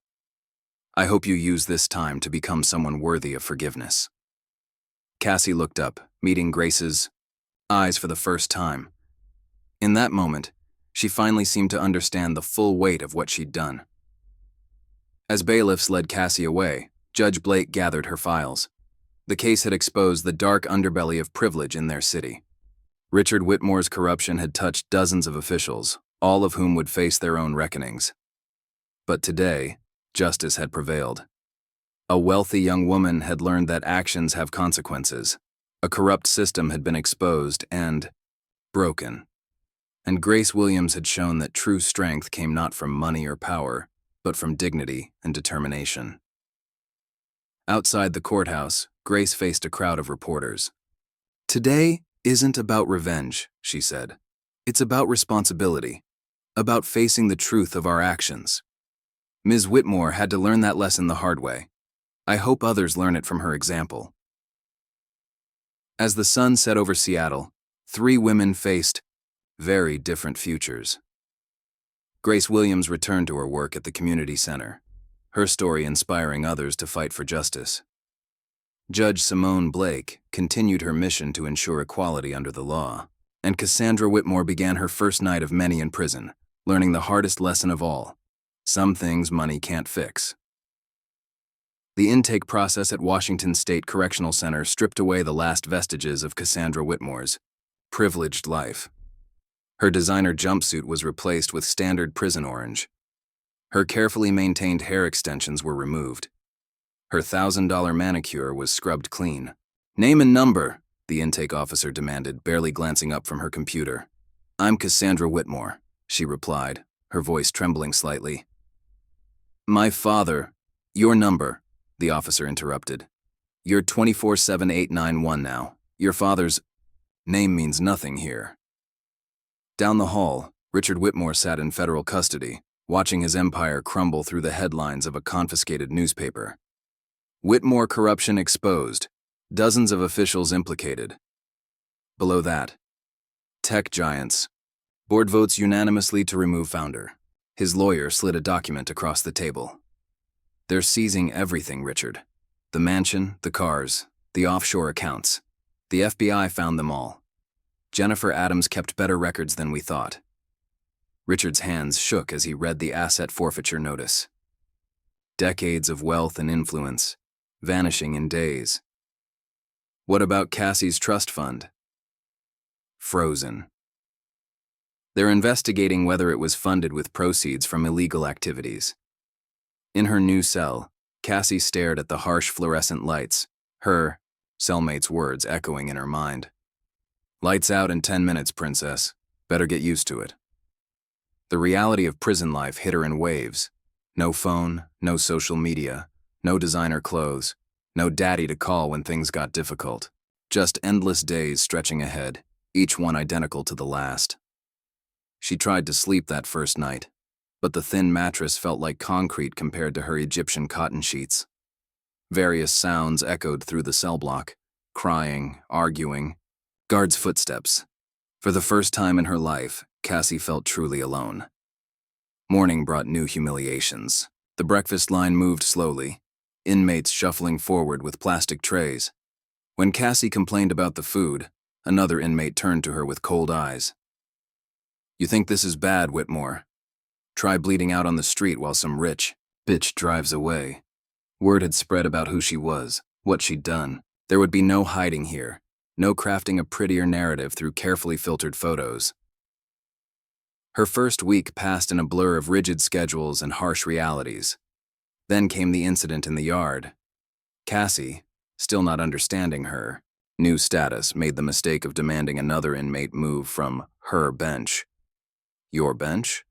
I hope you use this time to become someone worthy of forgiveness." Cassie looked up, meeting Grace's eyes for the first time. In that moment, she finally seemed to understand the full weight of what she'd done. As bailiffs led Cassie away, Judge Blake gathered her files. The case had exposed the dark underbelly of privilege in their city. Richard Whitmore's corruption had touched dozens of officials, all of whom would face their own reckonings. But today, justice had prevailed. A wealthy young woman had learned that actions have consequences. A corrupt system had been exposed and broken. And Grace Williams had shown that true strength came not from money or power, but from dignity and determination. Outside the courthouse, Grace faced a crowd of reporters. "Today isn't about revenge," she said. "It's about responsibility, about facing the truth of our actions. Ms. Whitmore had to learn that lesson the hard way. I hope others learn it from her example." As the sun set over Seattle, 3 women faced very different futures. Grace Williams returned to her work at the community center, her story inspiring others to fight for justice. Judge Simone Blake continued her mission to ensure equality under the law, and Cassandra Whitmore began her first night of many in prison, learning the hardest lesson of all: some things money can't fix. The intake process at Washington State Correctional Center stripped away the last vestiges of Cassandra Whitmore's privileged life. Her designer jumpsuit was replaced with standard prison orange. Her carefully maintained hair extensions were removed. Her $1,000 manicure was scrubbed clean. "Name and number," the intake officer demanded, barely glancing up from her computer. "I'm Cassandra Whitmore," she replied, her voice trembling slightly. "My father, your number," the officer interrupted. "You're 247891 now. Your father's name means nothing here." Down the hall, Richard Whitmore sat in federal custody, watching his empire crumble through the headlines of a confiscated newspaper. Whitmore corruption exposed, dozens of officials implicated. Below that, tech giants. Board votes unanimously to remove founder. His lawyer slid a document across the table. "They're seizing everything, Richard. The mansion, the cars, the offshore accounts. The FBI found them all. Jennifer Adams kept better records than we thought." Richard's hands shook as he read the asset forfeiture notice. Decades of wealth and influence, vanishing in days. What about Cassie's trust fund? Frozen. They're investigating whether it was funded with proceeds from illegal activities. In her new cell, Cassie stared at the harsh fluorescent lights, her cellmate's words echoing in her mind. "Lights out in 10 minutes, princess. Better get used to it." The reality of prison life hit her in waves. No phone, no social media, no designer clothes, no daddy to call when things got difficult. Just endless days stretching ahead, each one identical to the last. She tried to sleep that first night, but the thin mattress felt like concrete compared to her Egyptian cotton sheets. Various sounds echoed through the cell block: crying, arguing, guards' footsteps. For the first time in her life, Cassie felt truly alone. Morning brought new humiliations. The breakfast line moved slowly, inmates shuffling forward with plastic trays. When Cassie complained about the food, another inmate turned to her with cold eyes. "You think this is bad, Whitmore? Try bleeding out on the street while some rich bitch drives away." Word had spread about who she was, what she'd done. There would be no hiding here, no crafting a prettier narrative through carefully filtered photos. Her first week passed in a blur of rigid schedules and harsh realities. Then came the incident in the yard. Cassie, still not understanding her new status, made the mistake of demanding another inmate move from her bench. Your bench?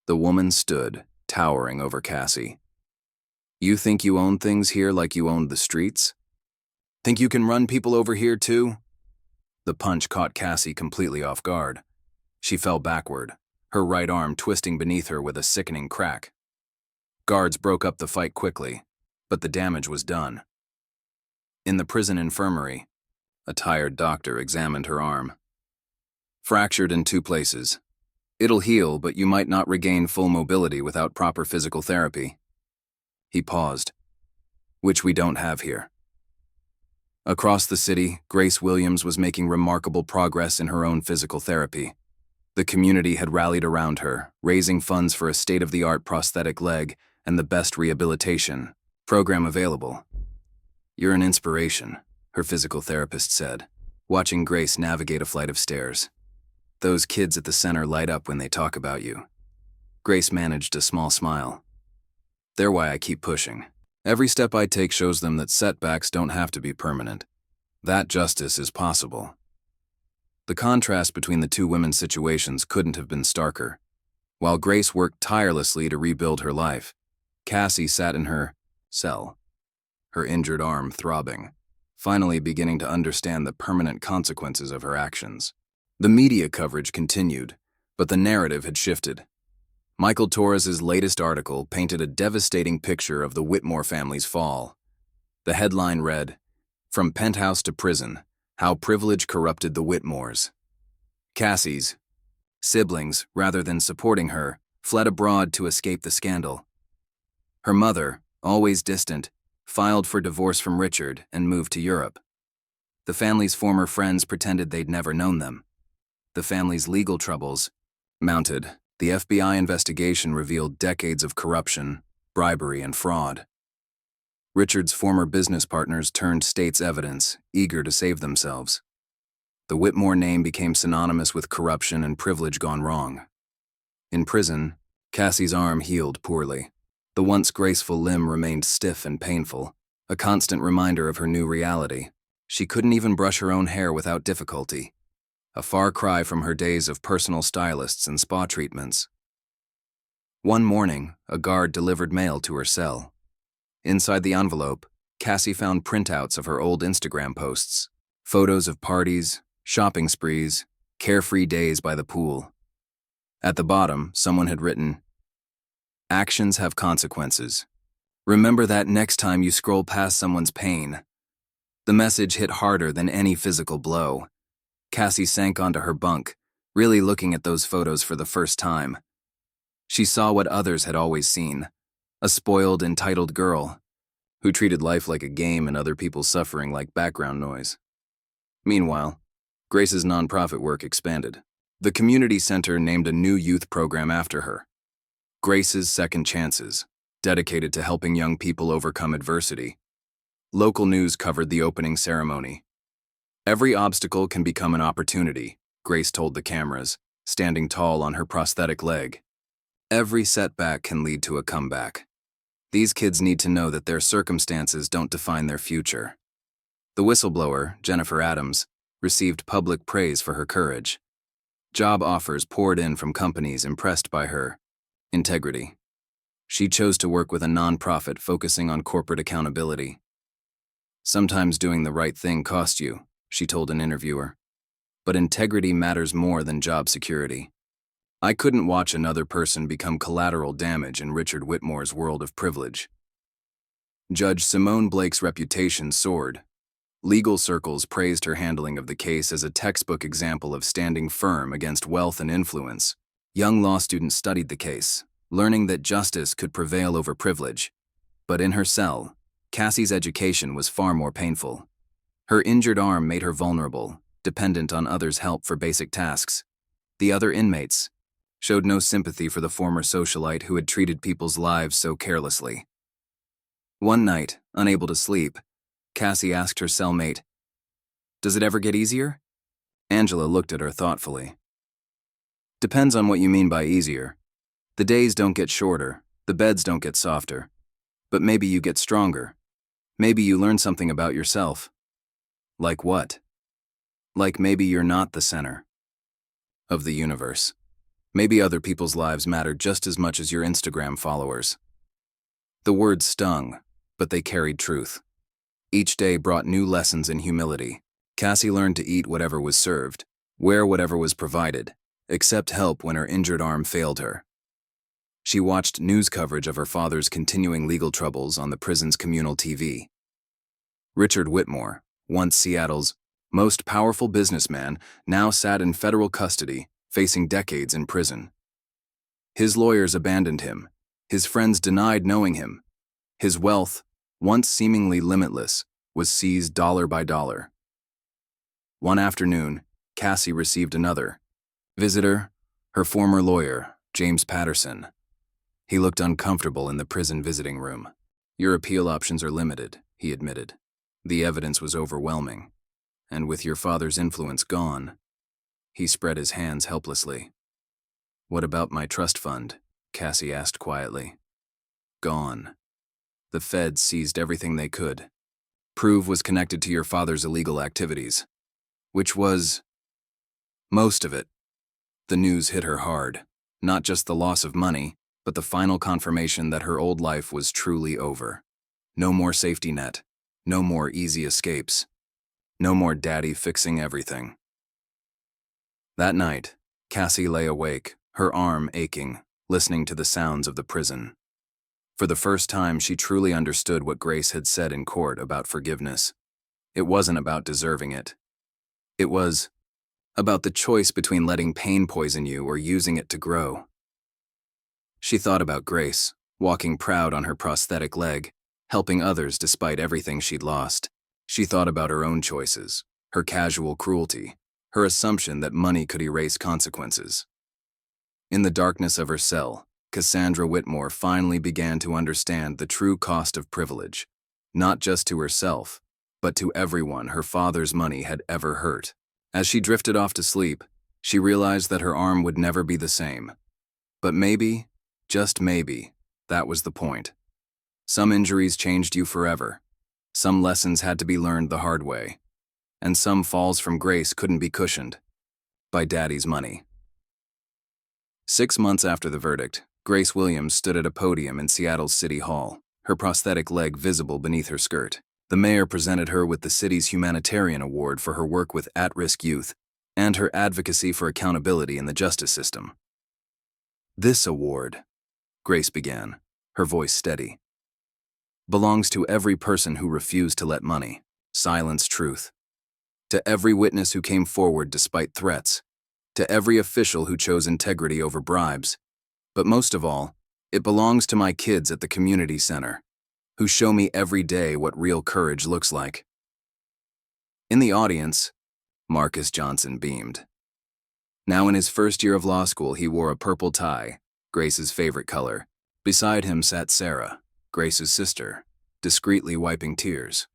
The woman stood, towering over Cassie. You think you own things here like you owned the streets? Think you can run people over here too? The punch caught Cassie completely off guard. She fell backward, her right arm twisting beneath her with a sickening crack. Guards broke up the fight quickly, but the damage was done. In the prison infirmary, a tired doctor examined her arm. Fractured in 2 places. It'll heal, but you might not regain full mobility without proper physical therapy. He paused, which we don't have here. Across the city, Grace Williams was making remarkable progress in her own physical therapy. The community had rallied around her, raising funds for a state-of-the-art prosthetic leg and the best rehabilitation program available. You're an inspiration, her physical therapist said, watching Grace navigate a flight of stairs. Those kids at the center light up when they talk about you. Grace managed a small smile. They're why I keep pushing. Every step I take shows them that setbacks don't have to be permanent. That justice is possible. The contrast between the 2 women's situations couldn't have been starker. While Grace worked tirelessly to rebuild her life, Cassie sat in her cell, her injured arm throbbing, finally beginning to understand the permanent consequences of her actions. The media coverage continued, but the narrative had shifted. Michael Torres's latest article painted a devastating picture of the Whitmore family's fall. The headline read, "From Penthouse to Prison, How Privilege Corrupted the Whitmores." Cassie's siblings, rather than supporting her, fled abroad to escape the scandal. Her mother, always distant, filed for divorce from Richard and moved to Europe. The family's former friends pretended they'd never known them. The family's legal troubles mounted. The FBI investigation revealed decades of corruption, bribery, and fraud. Richard's former business partners turned state's evidence, eager to save themselves. The Whitmore name became synonymous with corruption and privilege gone wrong. In prison, Cassie's arm healed poorly. The once graceful limb remained stiff and painful, a constant reminder of her new reality. She couldn't even brush her own hair without difficulty. A far cry from her days of personal stylists and spa treatments. One morning, a guard delivered mail to her cell. Inside the envelope, Cassie found printouts of her old Instagram posts, photos of parties, shopping sprees, carefree days by the pool. At the bottom, someone had written, "Actions have consequences. Remember that next time you scroll past someone's pain." The message hit harder than any physical blow. Cassie sank onto her bunk, really looking at those photos for the first time. She saw what others had always seen, a spoiled, entitled girl who treated life like a game and other people's suffering like background noise. Meanwhile, Grace's nonprofit work expanded. The community center named a new youth program after her, Grace's Second Chances, dedicated to helping young people overcome adversity. Local news covered the opening ceremony. "Every obstacle can become an opportunity," Grace told the cameras, standing tall on her prosthetic leg. "Every setback can lead to a comeback. These kids need to know that their circumstances don't define their future." The whistleblower, Jennifer Adams, received public praise for her courage. Job offers poured in from companies impressed by her integrity. She chose to work with a nonprofit focusing on corporate accountability. "Sometimes doing the right thing costs you," she told an interviewer. "But integrity matters more than job security." I couldn't watch another person become collateral damage in Richard Whitmore's world of privilege. Judge Simone Blake's reputation soared. Legal circles praised her handling of the case as a textbook example of standing firm against wealth and influence. Young law students studied the case, learning that justice could prevail over privilege. But in her cell, Cassie's education was far more painful. Her injured arm made her vulnerable, dependent on others' help for basic tasks. The other inmates showed no sympathy for the former socialite who had treated people's lives so carelessly. One night, unable to sleep, Cassie asked her cellmate. Does it ever get easier? Angela looked at her thoughtfully. Depends on what you mean by easier. The days don't get shorter, the beds don't get softer. But maybe you get stronger. Maybe you learn something about yourself. Like what? Like maybe you're not the center of the universe. Maybe other people's lives matter just as much as your Instagram followers. The words stung, but they carried truth. Each day brought new lessons in humility. Cassie learned to eat whatever was served, wear whatever was provided, accept help when her injured arm failed her. She watched news coverage of her father's continuing legal troubles on the prison's communal TV. Richard Whitmore, once Seattle's most powerful businessman, now sat in federal custody, facing decades in prison. His lawyers abandoned him. His friends denied knowing him. His wealth, once seemingly limitless, was seized dollar by dollar. One afternoon, Cassie received another visitor, her former lawyer, James Patterson. He looked uncomfortable in the prison visiting room. Your appeal options are limited, he admitted. The evidence was overwhelming. And with your father's influence gone, he spread his hands helplessly. What about my trust fund? Cassie asked quietly. Gone. The feds seized everything they could. Prove was connected to your father's illegal activities. Which was most of it. The news hit her hard. Not just the loss of money, but the final confirmation that her old life was truly over. No more safety net. No more easy escapes. No more daddy fixing everything. That night, Cassie lay awake, her arm aching, listening to the sounds of the prison. For the first time, she truly understood what Grace had said in court about forgiveness. It wasn't about deserving it. It was about the choice between letting pain poison you or using it to grow. She thought about Grace, walking proud on her prosthetic leg, helping others despite everything she'd lost. She thought about her own choices, her casual cruelty, her assumption that money could erase consequences. In the darkness of her cell, Cassandra Whitmore finally began to understand the true cost of privilege, not just to herself, but to everyone her father's money had ever hurt. As she drifted off to sleep, she realized that her arm would never be the same. But maybe, just maybe, that was the point. Some injuries changed you forever. Some lessons had to be learned the hard way. And some falls from grace couldn't be cushioned by Daddy's money. 6 months after the verdict, Grace Williams stood at a podium in Seattle's City Hall, her prosthetic leg visible beneath her skirt. The mayor presented her with the city's humanitarian award for her work with at-risk youth and her advocacy for accountability in the justice system. This award, Grace began, her voice steady, belongs to every person who refused to let money silence truth, to every witness who came forward despite threats, to every official who chose integrity over bribes. But most of all, it belongs to my kids at the community center, who show me every day what real courage looks like. In the audience, Marcus Johnson beamed. Now in his first year of law school, he wore a purple tie, Grace's favorite color. Beside him sat Sarah, Grace's sister, discreetly wiping tears.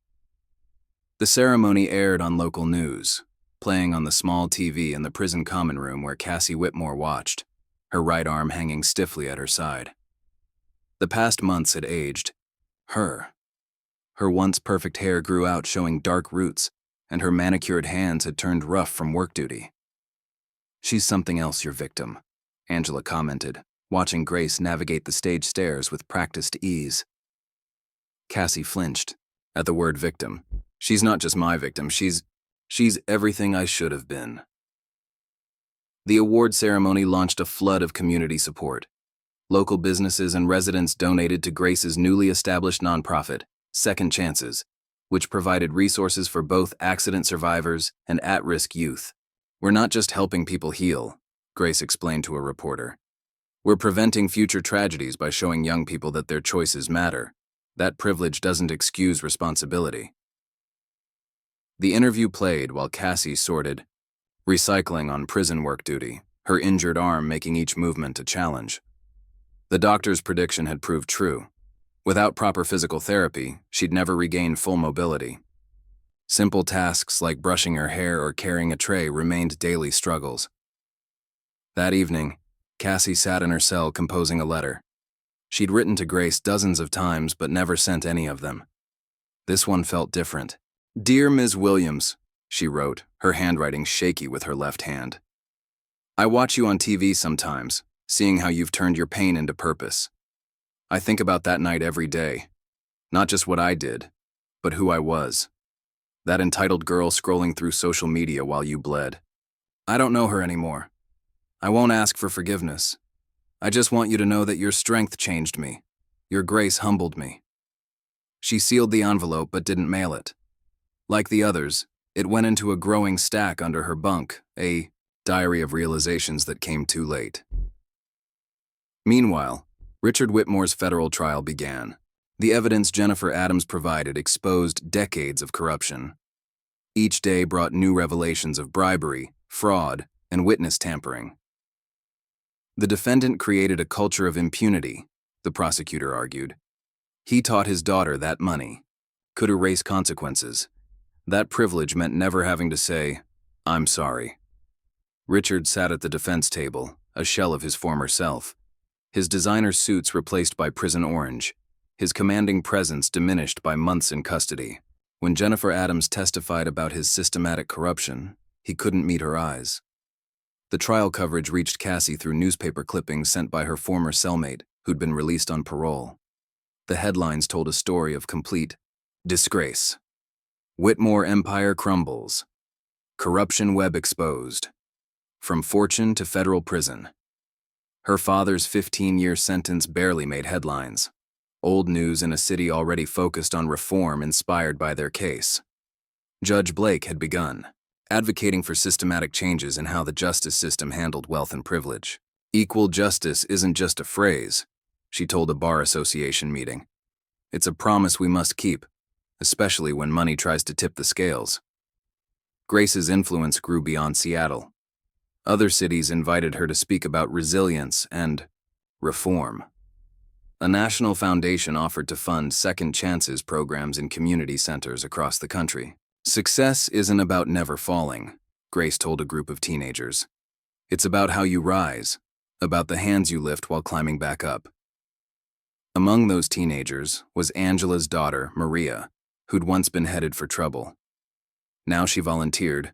The ceremony aired on local news, playing on the small TV in the prison common room where Cassie Whitmore watched, her right arm hanging stiffly at her side. The past months had aged her. Her once perfect hair grew out, showing dark roots, and her manicured hands had turned rough from work duty. She's something else, your victim, Angela commented, watching Grace navigate the stage stairs with practiced ease. Cassie flinched at the word victim. She's not just my victim, she's everything I should have been. The award ceremony launched a flood of community support. Local businesses and residents donated to Grace's newly established nonprofit, Second Chances, which provided resources for both accident survivors and at-risk youth. We're not just helping people heal, Grace explained to a reporter. We're preventing future tragedies by showing young people that their choices matter. That privilege doesn't excuse responsibility. The interview played while Cassie sorted recycling on prison work duty, her injured arm making each movement a challenge. The doctor's prediction had proved true. Without proper physical therapy, she'd never regain full mobility, Simple tasks like brushing her hair or carrying a tray remained daily struggles. That evening, Cassie sat in her cell composing a letter. She'd written to Grace dozens of times but never sent any of them. This one felt different. "Dear Ms. Williams," she wrote, her handwriting shaky with her left hand. "I watch you on TV sometimes, seeing how you've turned your pain into purpose. I think about that night every day. Not just what I did, but who I was. That entitled girl scrolling through social media while you bled. I don't know her anymore. I won't ask for forgiveness. I just want you to know that your strength changed me. Your grace humbled me." She sealed the envelope but didn't mail it. Like the others, it went into a growing stack under her bunk, a diary of realizations that came too late. Meanwhile, Richard Whitmore's federal trial began. The evidence Jennifer Adams provided exposed decades of corruption. Each day brought new revelations of bribery, fraud, and witness tampering. The defendant created a culture of impunity, the prosecutor argued. He taught his daughter that money could erase consequences. That privilege meant never having to say, "I'm sorry." Richard sat at the defense table, a shell of his former self. His designer suits replaced by prison orange, his commanding presence diminished by months in custody. When Jennifer Adams testified about his systematic corruption, he couldn't meet her eyes. The trial coverage reached Cassie through newspaper clippings sent by her former cellmate, who'd been released on parole. The headlines told a story of complete disgrace. Whitmore empire crumbles. Corruption web exposed. From fortune to federal prison. Her father's 15-year sentence barely made headlines. Old news in a city already focused on reform inspired by their case. Judge Blake had begun, advocating for systematic changes in how the justice system handled wealth and privilege. "Equal justice isn't just a phrase," she told a bar association meeting. "It's a promise we must keep, especially when money tries to tip the scales." Grace's influence grew beyond Seattle. Other cities invited her to speak about resilience and reform. A national foundation offered to fund second chances programs in community centers across the country. "Success isn't about never falling," Grace told a group of teenagers. "It's about how you rise, about the hands you lift while climbing back up." Among those teenagers was Angela's daughter, Maria, who'd once been headed for trouble. Now she volunteered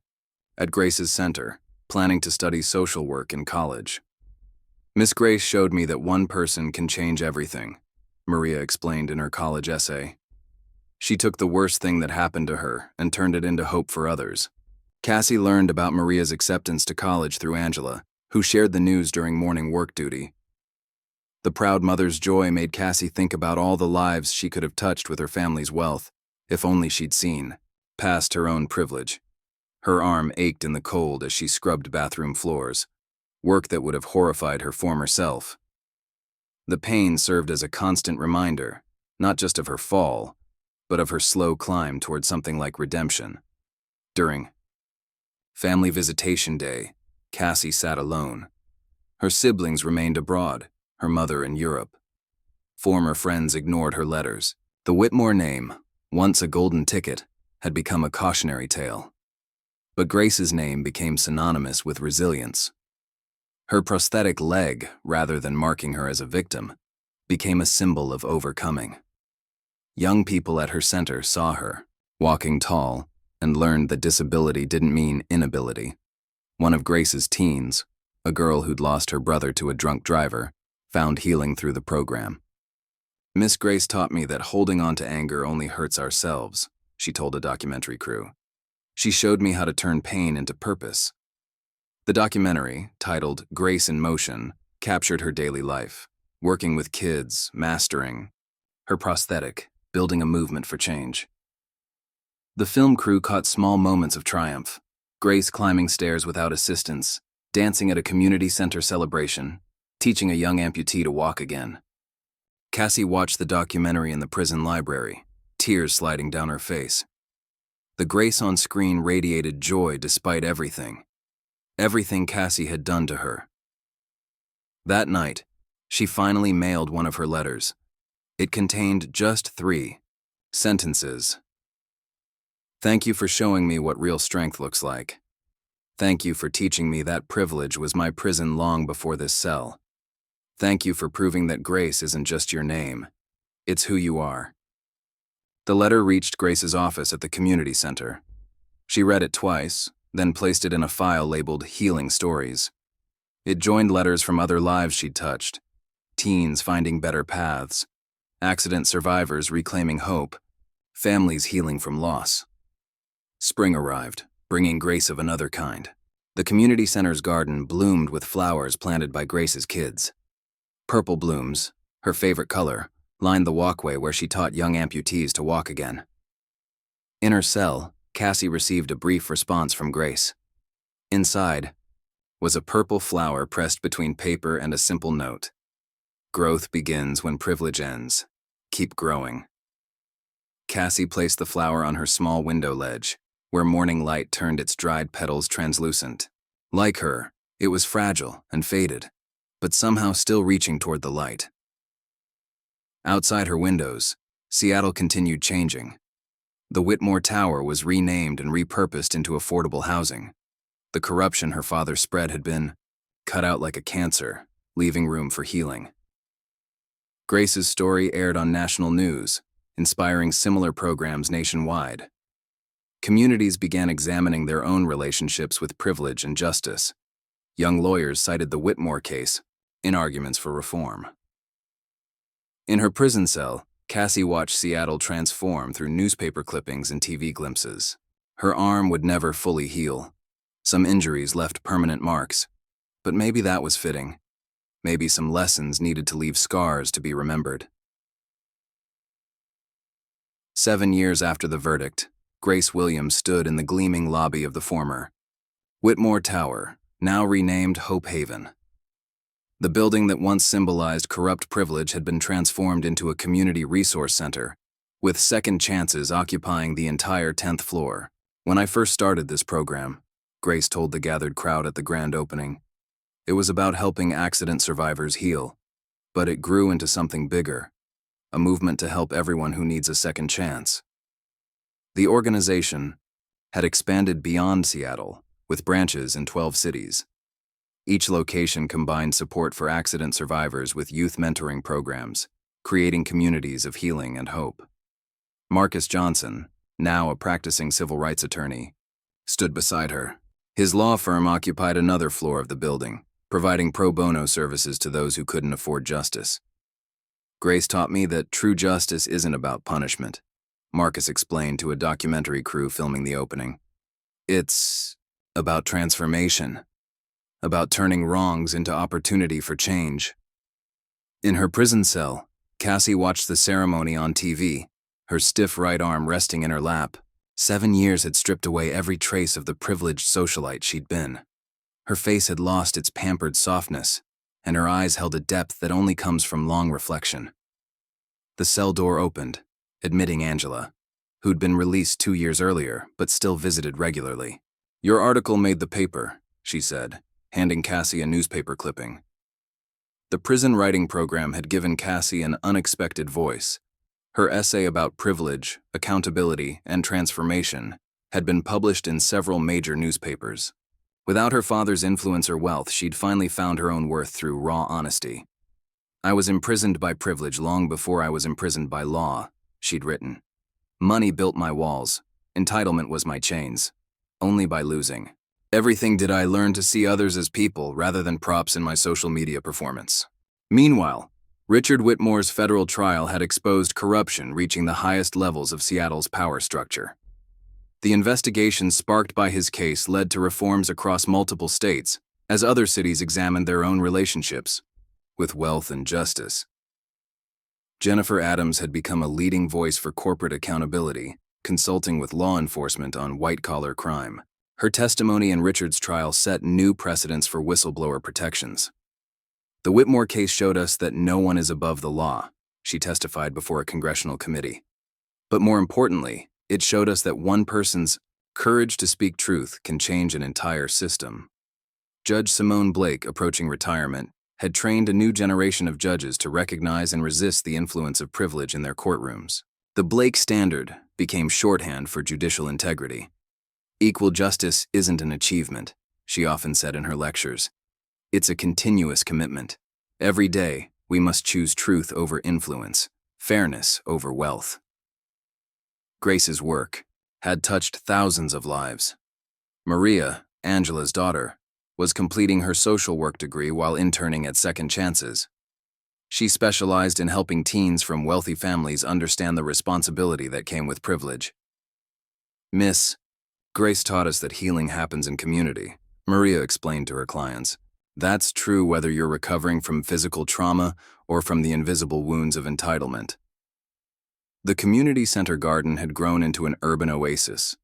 at Grace's center, planning to study social work in college. "Miss Grace showed me that one person can change everything," Maria explained in her college essay. "She took the worst thing that happened to her and turned it into hope for others." Cassie learned about Maria's acceptance to college through Angela, who shared the news during morning work duty. The proud mother's joy made Cassie think about all the lives she could have touched with her family's wealth, if only she'd seen, past her own privilege. Her arm ached in the cold as she scrubbed bathroom floors, work that would have horrified her former self. The pain served as a constant reminder, not just of her fall, but of her slow climb toward something like redemption. During family visitation day, Cassie sat alone. Her siblings remained abroad, her mother in Europe. Former friends ignored her letters. The Whitmore name, once a golden ticket, had become a cautionary tale. But Grace's name became synonymous with resilience. Her prosthetic leg, rather than marking her as a victim, became a symbol of overcoming. Young people at her center saw her, walking tall, and learned that disability didn't mean inability. One of Grace's teens, a girl who'd lost her brother to a drunk driver, found healing through the program. "Miss Grace taught me that holding on to anger only hurts ourselves," she told a documentary crew. "She showed me how to turn pain into purpose." The documentary, titled Grace in Motion, captured her daily life, working with kids, mastering her prosthetic, building a movement for change. The film crew caught small moments of triumph. Grace climbing stairs without assistance, dancing at a community center celebration, teaching a young amputee to walk again. Cassie watched the documentary in the prison library, tears sliding down her face. The Grace on screen radiated joy despite everything. Everything Cassie had done to her. That night, she finally mailed one of her letters. It contained just 3 sentences. Thank you for showing me what real strength looks like. Thank you for teaching me that privilege was my prison long before this cell. Thank you for proving that Grace isn't just your name. It's who you are. The letter reached Grace's office at the community center. She read it twice, then placed it in a file labeled Healing Stories. It joined letters from other lives she'd touched. Teens finding better paths. Accident survivors reclaiming hope. Families healing from loss. Spring arrived, bringing Grace of another kind. The community center's garden bloomed with flowers planted by Grace's kids. Purple blooms, her favorite color, lined the walkway where she taught young amputees to walk again. In her cell, Cassie received a brief response from Grace. Inside was a purple flower pressed between paper and a simple note. Growth begins when privilege ends. Keep growing. Cassie placed the flower on her small window ledge, where morning light turned its dried petals translucent. Like her, it was fragile and faded, but somehow still reaching toward the light. Outside her windows, Seattle continued changing. The Whitmore Tower was renamed and repurposed into affordable housing. The corruption her father spread had been cut out like a cancer, leaving room for healing. Grace's story aired on national news, inspiring similar programs nationwide. Communities began examining their own relationships with privilege and justice. Young lawyers cited the Whitmore case in arguments for reform. In her prison cell, Cassie watched Seattle transform through newspaper clippings and TV glimpses. Her arm would never fully heal. Some injuries left permanent marks, but maybe that was fitting. Maybe some lessons needed to leave scars to be remembered. 7 years after the verdict, Grace Williams stood in the gleaming lobby of the former Whitmore Tower, now renamed Hope Haven. The building that once symbolized corrupt privilege had been transformed into a community resource center, with second chances occupying the entire 10th floor. When I first started this program, Grace told the gathered crowd at the grand opening, it was about helping accident survivors heal, but it grew into something bigger, a movement to help everyone who needs a second chance. The organization had expanded beyond Seattle, with branches in 12 cities. Each location combined support for accident survivors with youth mentoring programs, creating communities of healing and hope. Marcus Johnson, now a practicing civil rights attorney, stood beside her. His law firm occupied another floor of the building, providing pro bono services to those who couldn't afford justice. Grace taught me that true justice isn't about punishment, Marcus explained to a documentary crew filming the opening. It's about transformation, about turning wrongs into opportunity for change. In her prison cell, Cassie watched the ceremony on TV, her stiff right arm resting in her lap. 7 years had stripped away every trace of the privileged socialite she'd been. Her face had lost its pampered softness, and her eyes held a depth that only comes from long reflection. The cell door opened, admitting Angela, who'd been released 2 years earlier but still visited regularly. Your article made the paper, she said, handing Cassie a newspaper clipping. The prison writing program had given Cassie an unexpected voice. Her essay about privilege, accountability, and transformation had been published in several major newspapers. Without her father's influence or wealth, she'd finally found her own worth through raw honesty. I was imprisoned by privilege long before I was imprisoned by law, she'd written. Money built my walls. Entitlement was my chains. Only by losing everything did I learn to see others as people rather than props in my social media performance. Meanwhile, Richard Whitmore's federal trial had exposed corruption reaching the highest levels of Seattle's power structure. The investigation sparked by his case led to reforms across multiple states, as other cities examined their own relationships with wealth and justice. Jennifer Adams had become a leading voice for corporate accountability, consulting with law enforcement on white-collar crime. Her testimony in Richard's trial set new precedents for whistleblower protections. The Whitmore case showed us that no one is above the law, she testified before a congressional committee. But more importantly, it showed us that one person's courage to speak truth can change an entire system. Judge Simone Blake, approaching retirement, had trained a new generation of judges to recognize and resist the influence of privilege in their courtrooms. The Blake Standard became shorthand for judicial integrity. Equal justice isn't an achievement, she often said in her lectures. It's a continuous commitment. Every day, we must choose truth over influence, fairness over wealth. Grace's work had touched thousands of lives. Maria, Angela's daughter, was completing her social work degree while interning at Second Chances. She specialized in helping teens from wealthy families understand the responsibility that came with privilege. Miss, Grace taught us that healing happens in community, Maria explained to her clients. That's true whether you're recovering from physical trauma or from the invisible wounds of entitlement. The community center garden had grown into an urban oasis.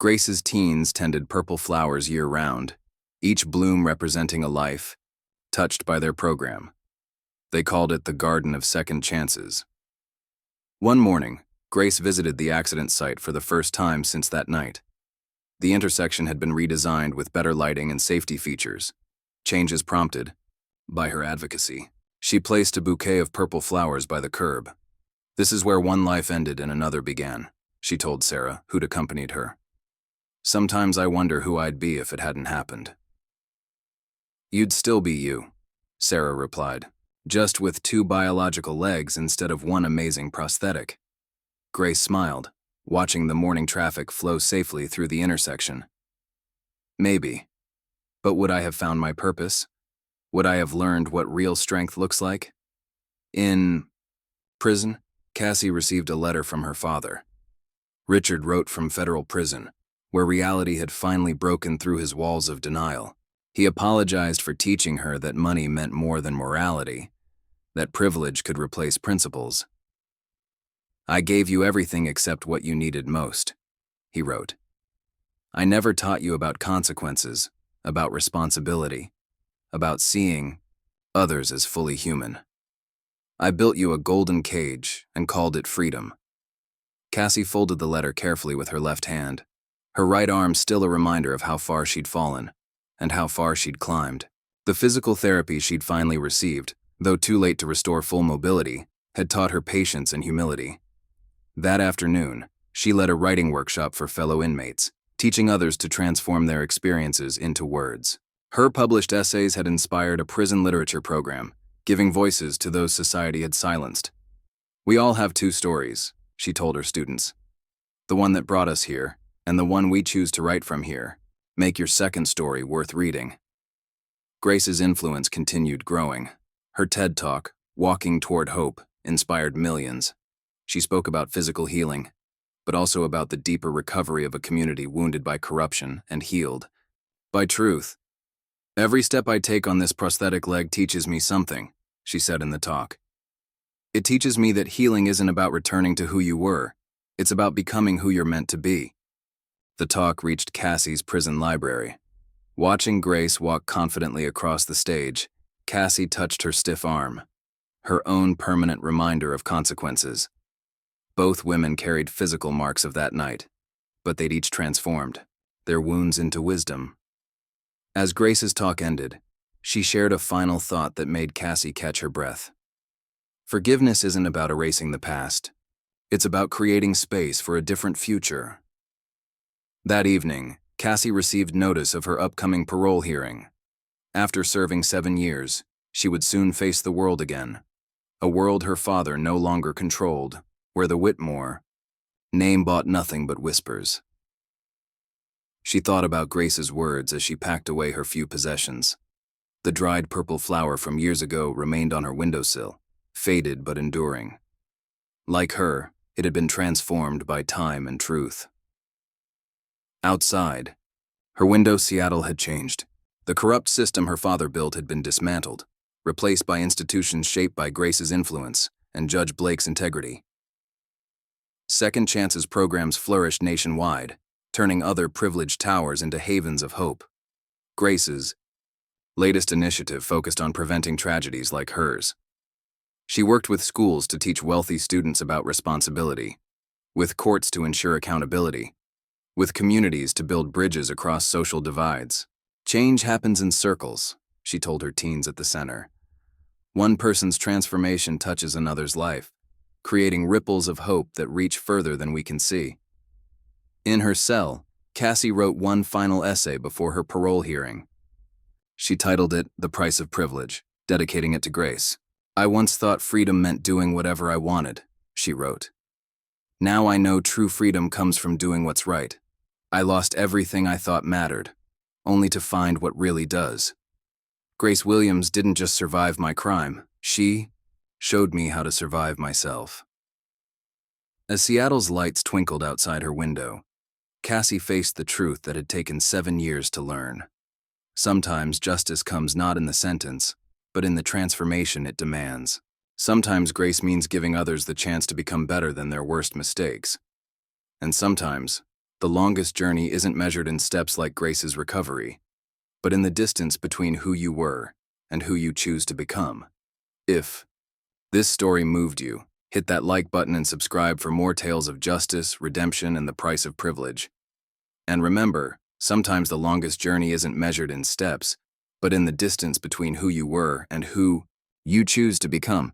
Grace's teens tended purple flowers year-round, each bloom representing a life touched by their program. They called it the Garden of Second Chances. One morning, Grace visited the accident site for the first time since that night. The intersection had been redesigned with better lighting and safety features, changes prompted by her advocacy. She placed a bouquet of purple flowers by the curb. "This is where one life ended and another began," she told Sarah, who'd accompanied her. "Sometimes I wonder who I'd be if it hadn't happened." "You'd still be you," Sarah replied, "just with 2 biological legs instead of 1 amazing prosthetic." Grace smiled, watching the morning traffic flow safely through the intersection. "Maybe. But would I have found my purpose? Would I have learned what real strength looks like?" In prison, Cassie received a letter from her father. Richard wrote from federal prison, where reality had finally broken through his walls of denial. He apologized for teaching her that money meant more than morality, that privilege could replace principles. "I gave you everything except what you needed most," he wrote. "I never taught you about consequences, about responsibility, about seeing others as fully human. I built you a golden cage and called it freedom." Cassie folded the letter carefully with her left hand, her right arm still a reminder of how far she'd fallen and how far she'd climbed. The physical therapy she'd finally received, though too late to restore full mobility, had taught her patience and humility. That afternoon, she led a writing workshop for fellow inmates, teaching others to transform their experiences into words. Her published essays had inspired a prison literature program, giving voices to those society had silenced. "We all have 2 stories," she told her students. "The one that brought us here, and the one we choose to write from here. Make your second story worth reading." Grace's influence continued growing. Her TED Talk, Walking Toward Hope, inspired millions. She spoke about physical healing, but also about the deeper recovery of a community wounded by corruption and healed by truth. "Every step I take on this prosthetic leg teaches me something," she said in the talk. "It teaches me that healing isn't about returning to who you were, it's about becoming who you're meant to be." The talk reached Cassie's prison library. Watching Grace walk confidently across the stage, Cassie touched her stiff arm, her own permanent reminder of consequences. Both women carried physical marks of that night, but they'd each transformed their wounds into wisdom. As Grace's talk ended, she shared a final thought that made Cassie catch her breath. "Forgiveness isn't about erasing the past. It's about creating space for a different future." That evening, Cassie received notice of her upcoming parole hearing. After serving 7 years, she would soon face the world again, a world her father no longer controlled, where the Whitmore name bought nothing but whispers. She thought about Grace's words as she packed away her few possessions. The dried purple flower from years ago remained on her windowsill, faded but enduring. Like her, it had been transformed by time and truth. Outside, her window Seattle had changed. The corrupt system her father built had been dismantled, replaced by institutions shaped by Grace's influence and Judge Blake's integrity. Second Chances programs flourished nationwide, turning other privileged towers into havens of hope. Grace's latest initiative focused on preventing tragedies like hers. She worked with schools to teach wealthy students about responsibility, with courts to ensure accountability, with communities to build bridges across social divides. "Change happens in circles," she told her teens at the center. "One person's transformation touches another's life, creating ripples of hope that reach further than we can see. In her cell, Cassie wrote one final essay before her parole hearing. She titled it The Price of Privilege, dedicating it to Grace. "I once thought freedom meant doing whatever I wanted," she wrote. "Now I know true freedom comes from doing what's right. I lost everything I thought mattered, only to find what really does. Grace Williams didn't just survive my crime, she showed me how to survive myself." As Seattle's lights twinkled outside her window, Cassie faced the truth that had taken 7 years to learn. Sometimes justice comes not in the sentence, but in the transformation it demands. Sometimes grace means giving others the chance to become better than their worst mistakes. And sometimes, the longest journey isn't measured in steps like Grace's recovery, but in the distance between who you were and who you choose to become. If this story moved you, hit that like button and subscribe for more tales of justice, redemption, and the price of privilege. And remember, sometimes the longest journey isn't measured in steps, but in the distance between who you were and who you choose to become.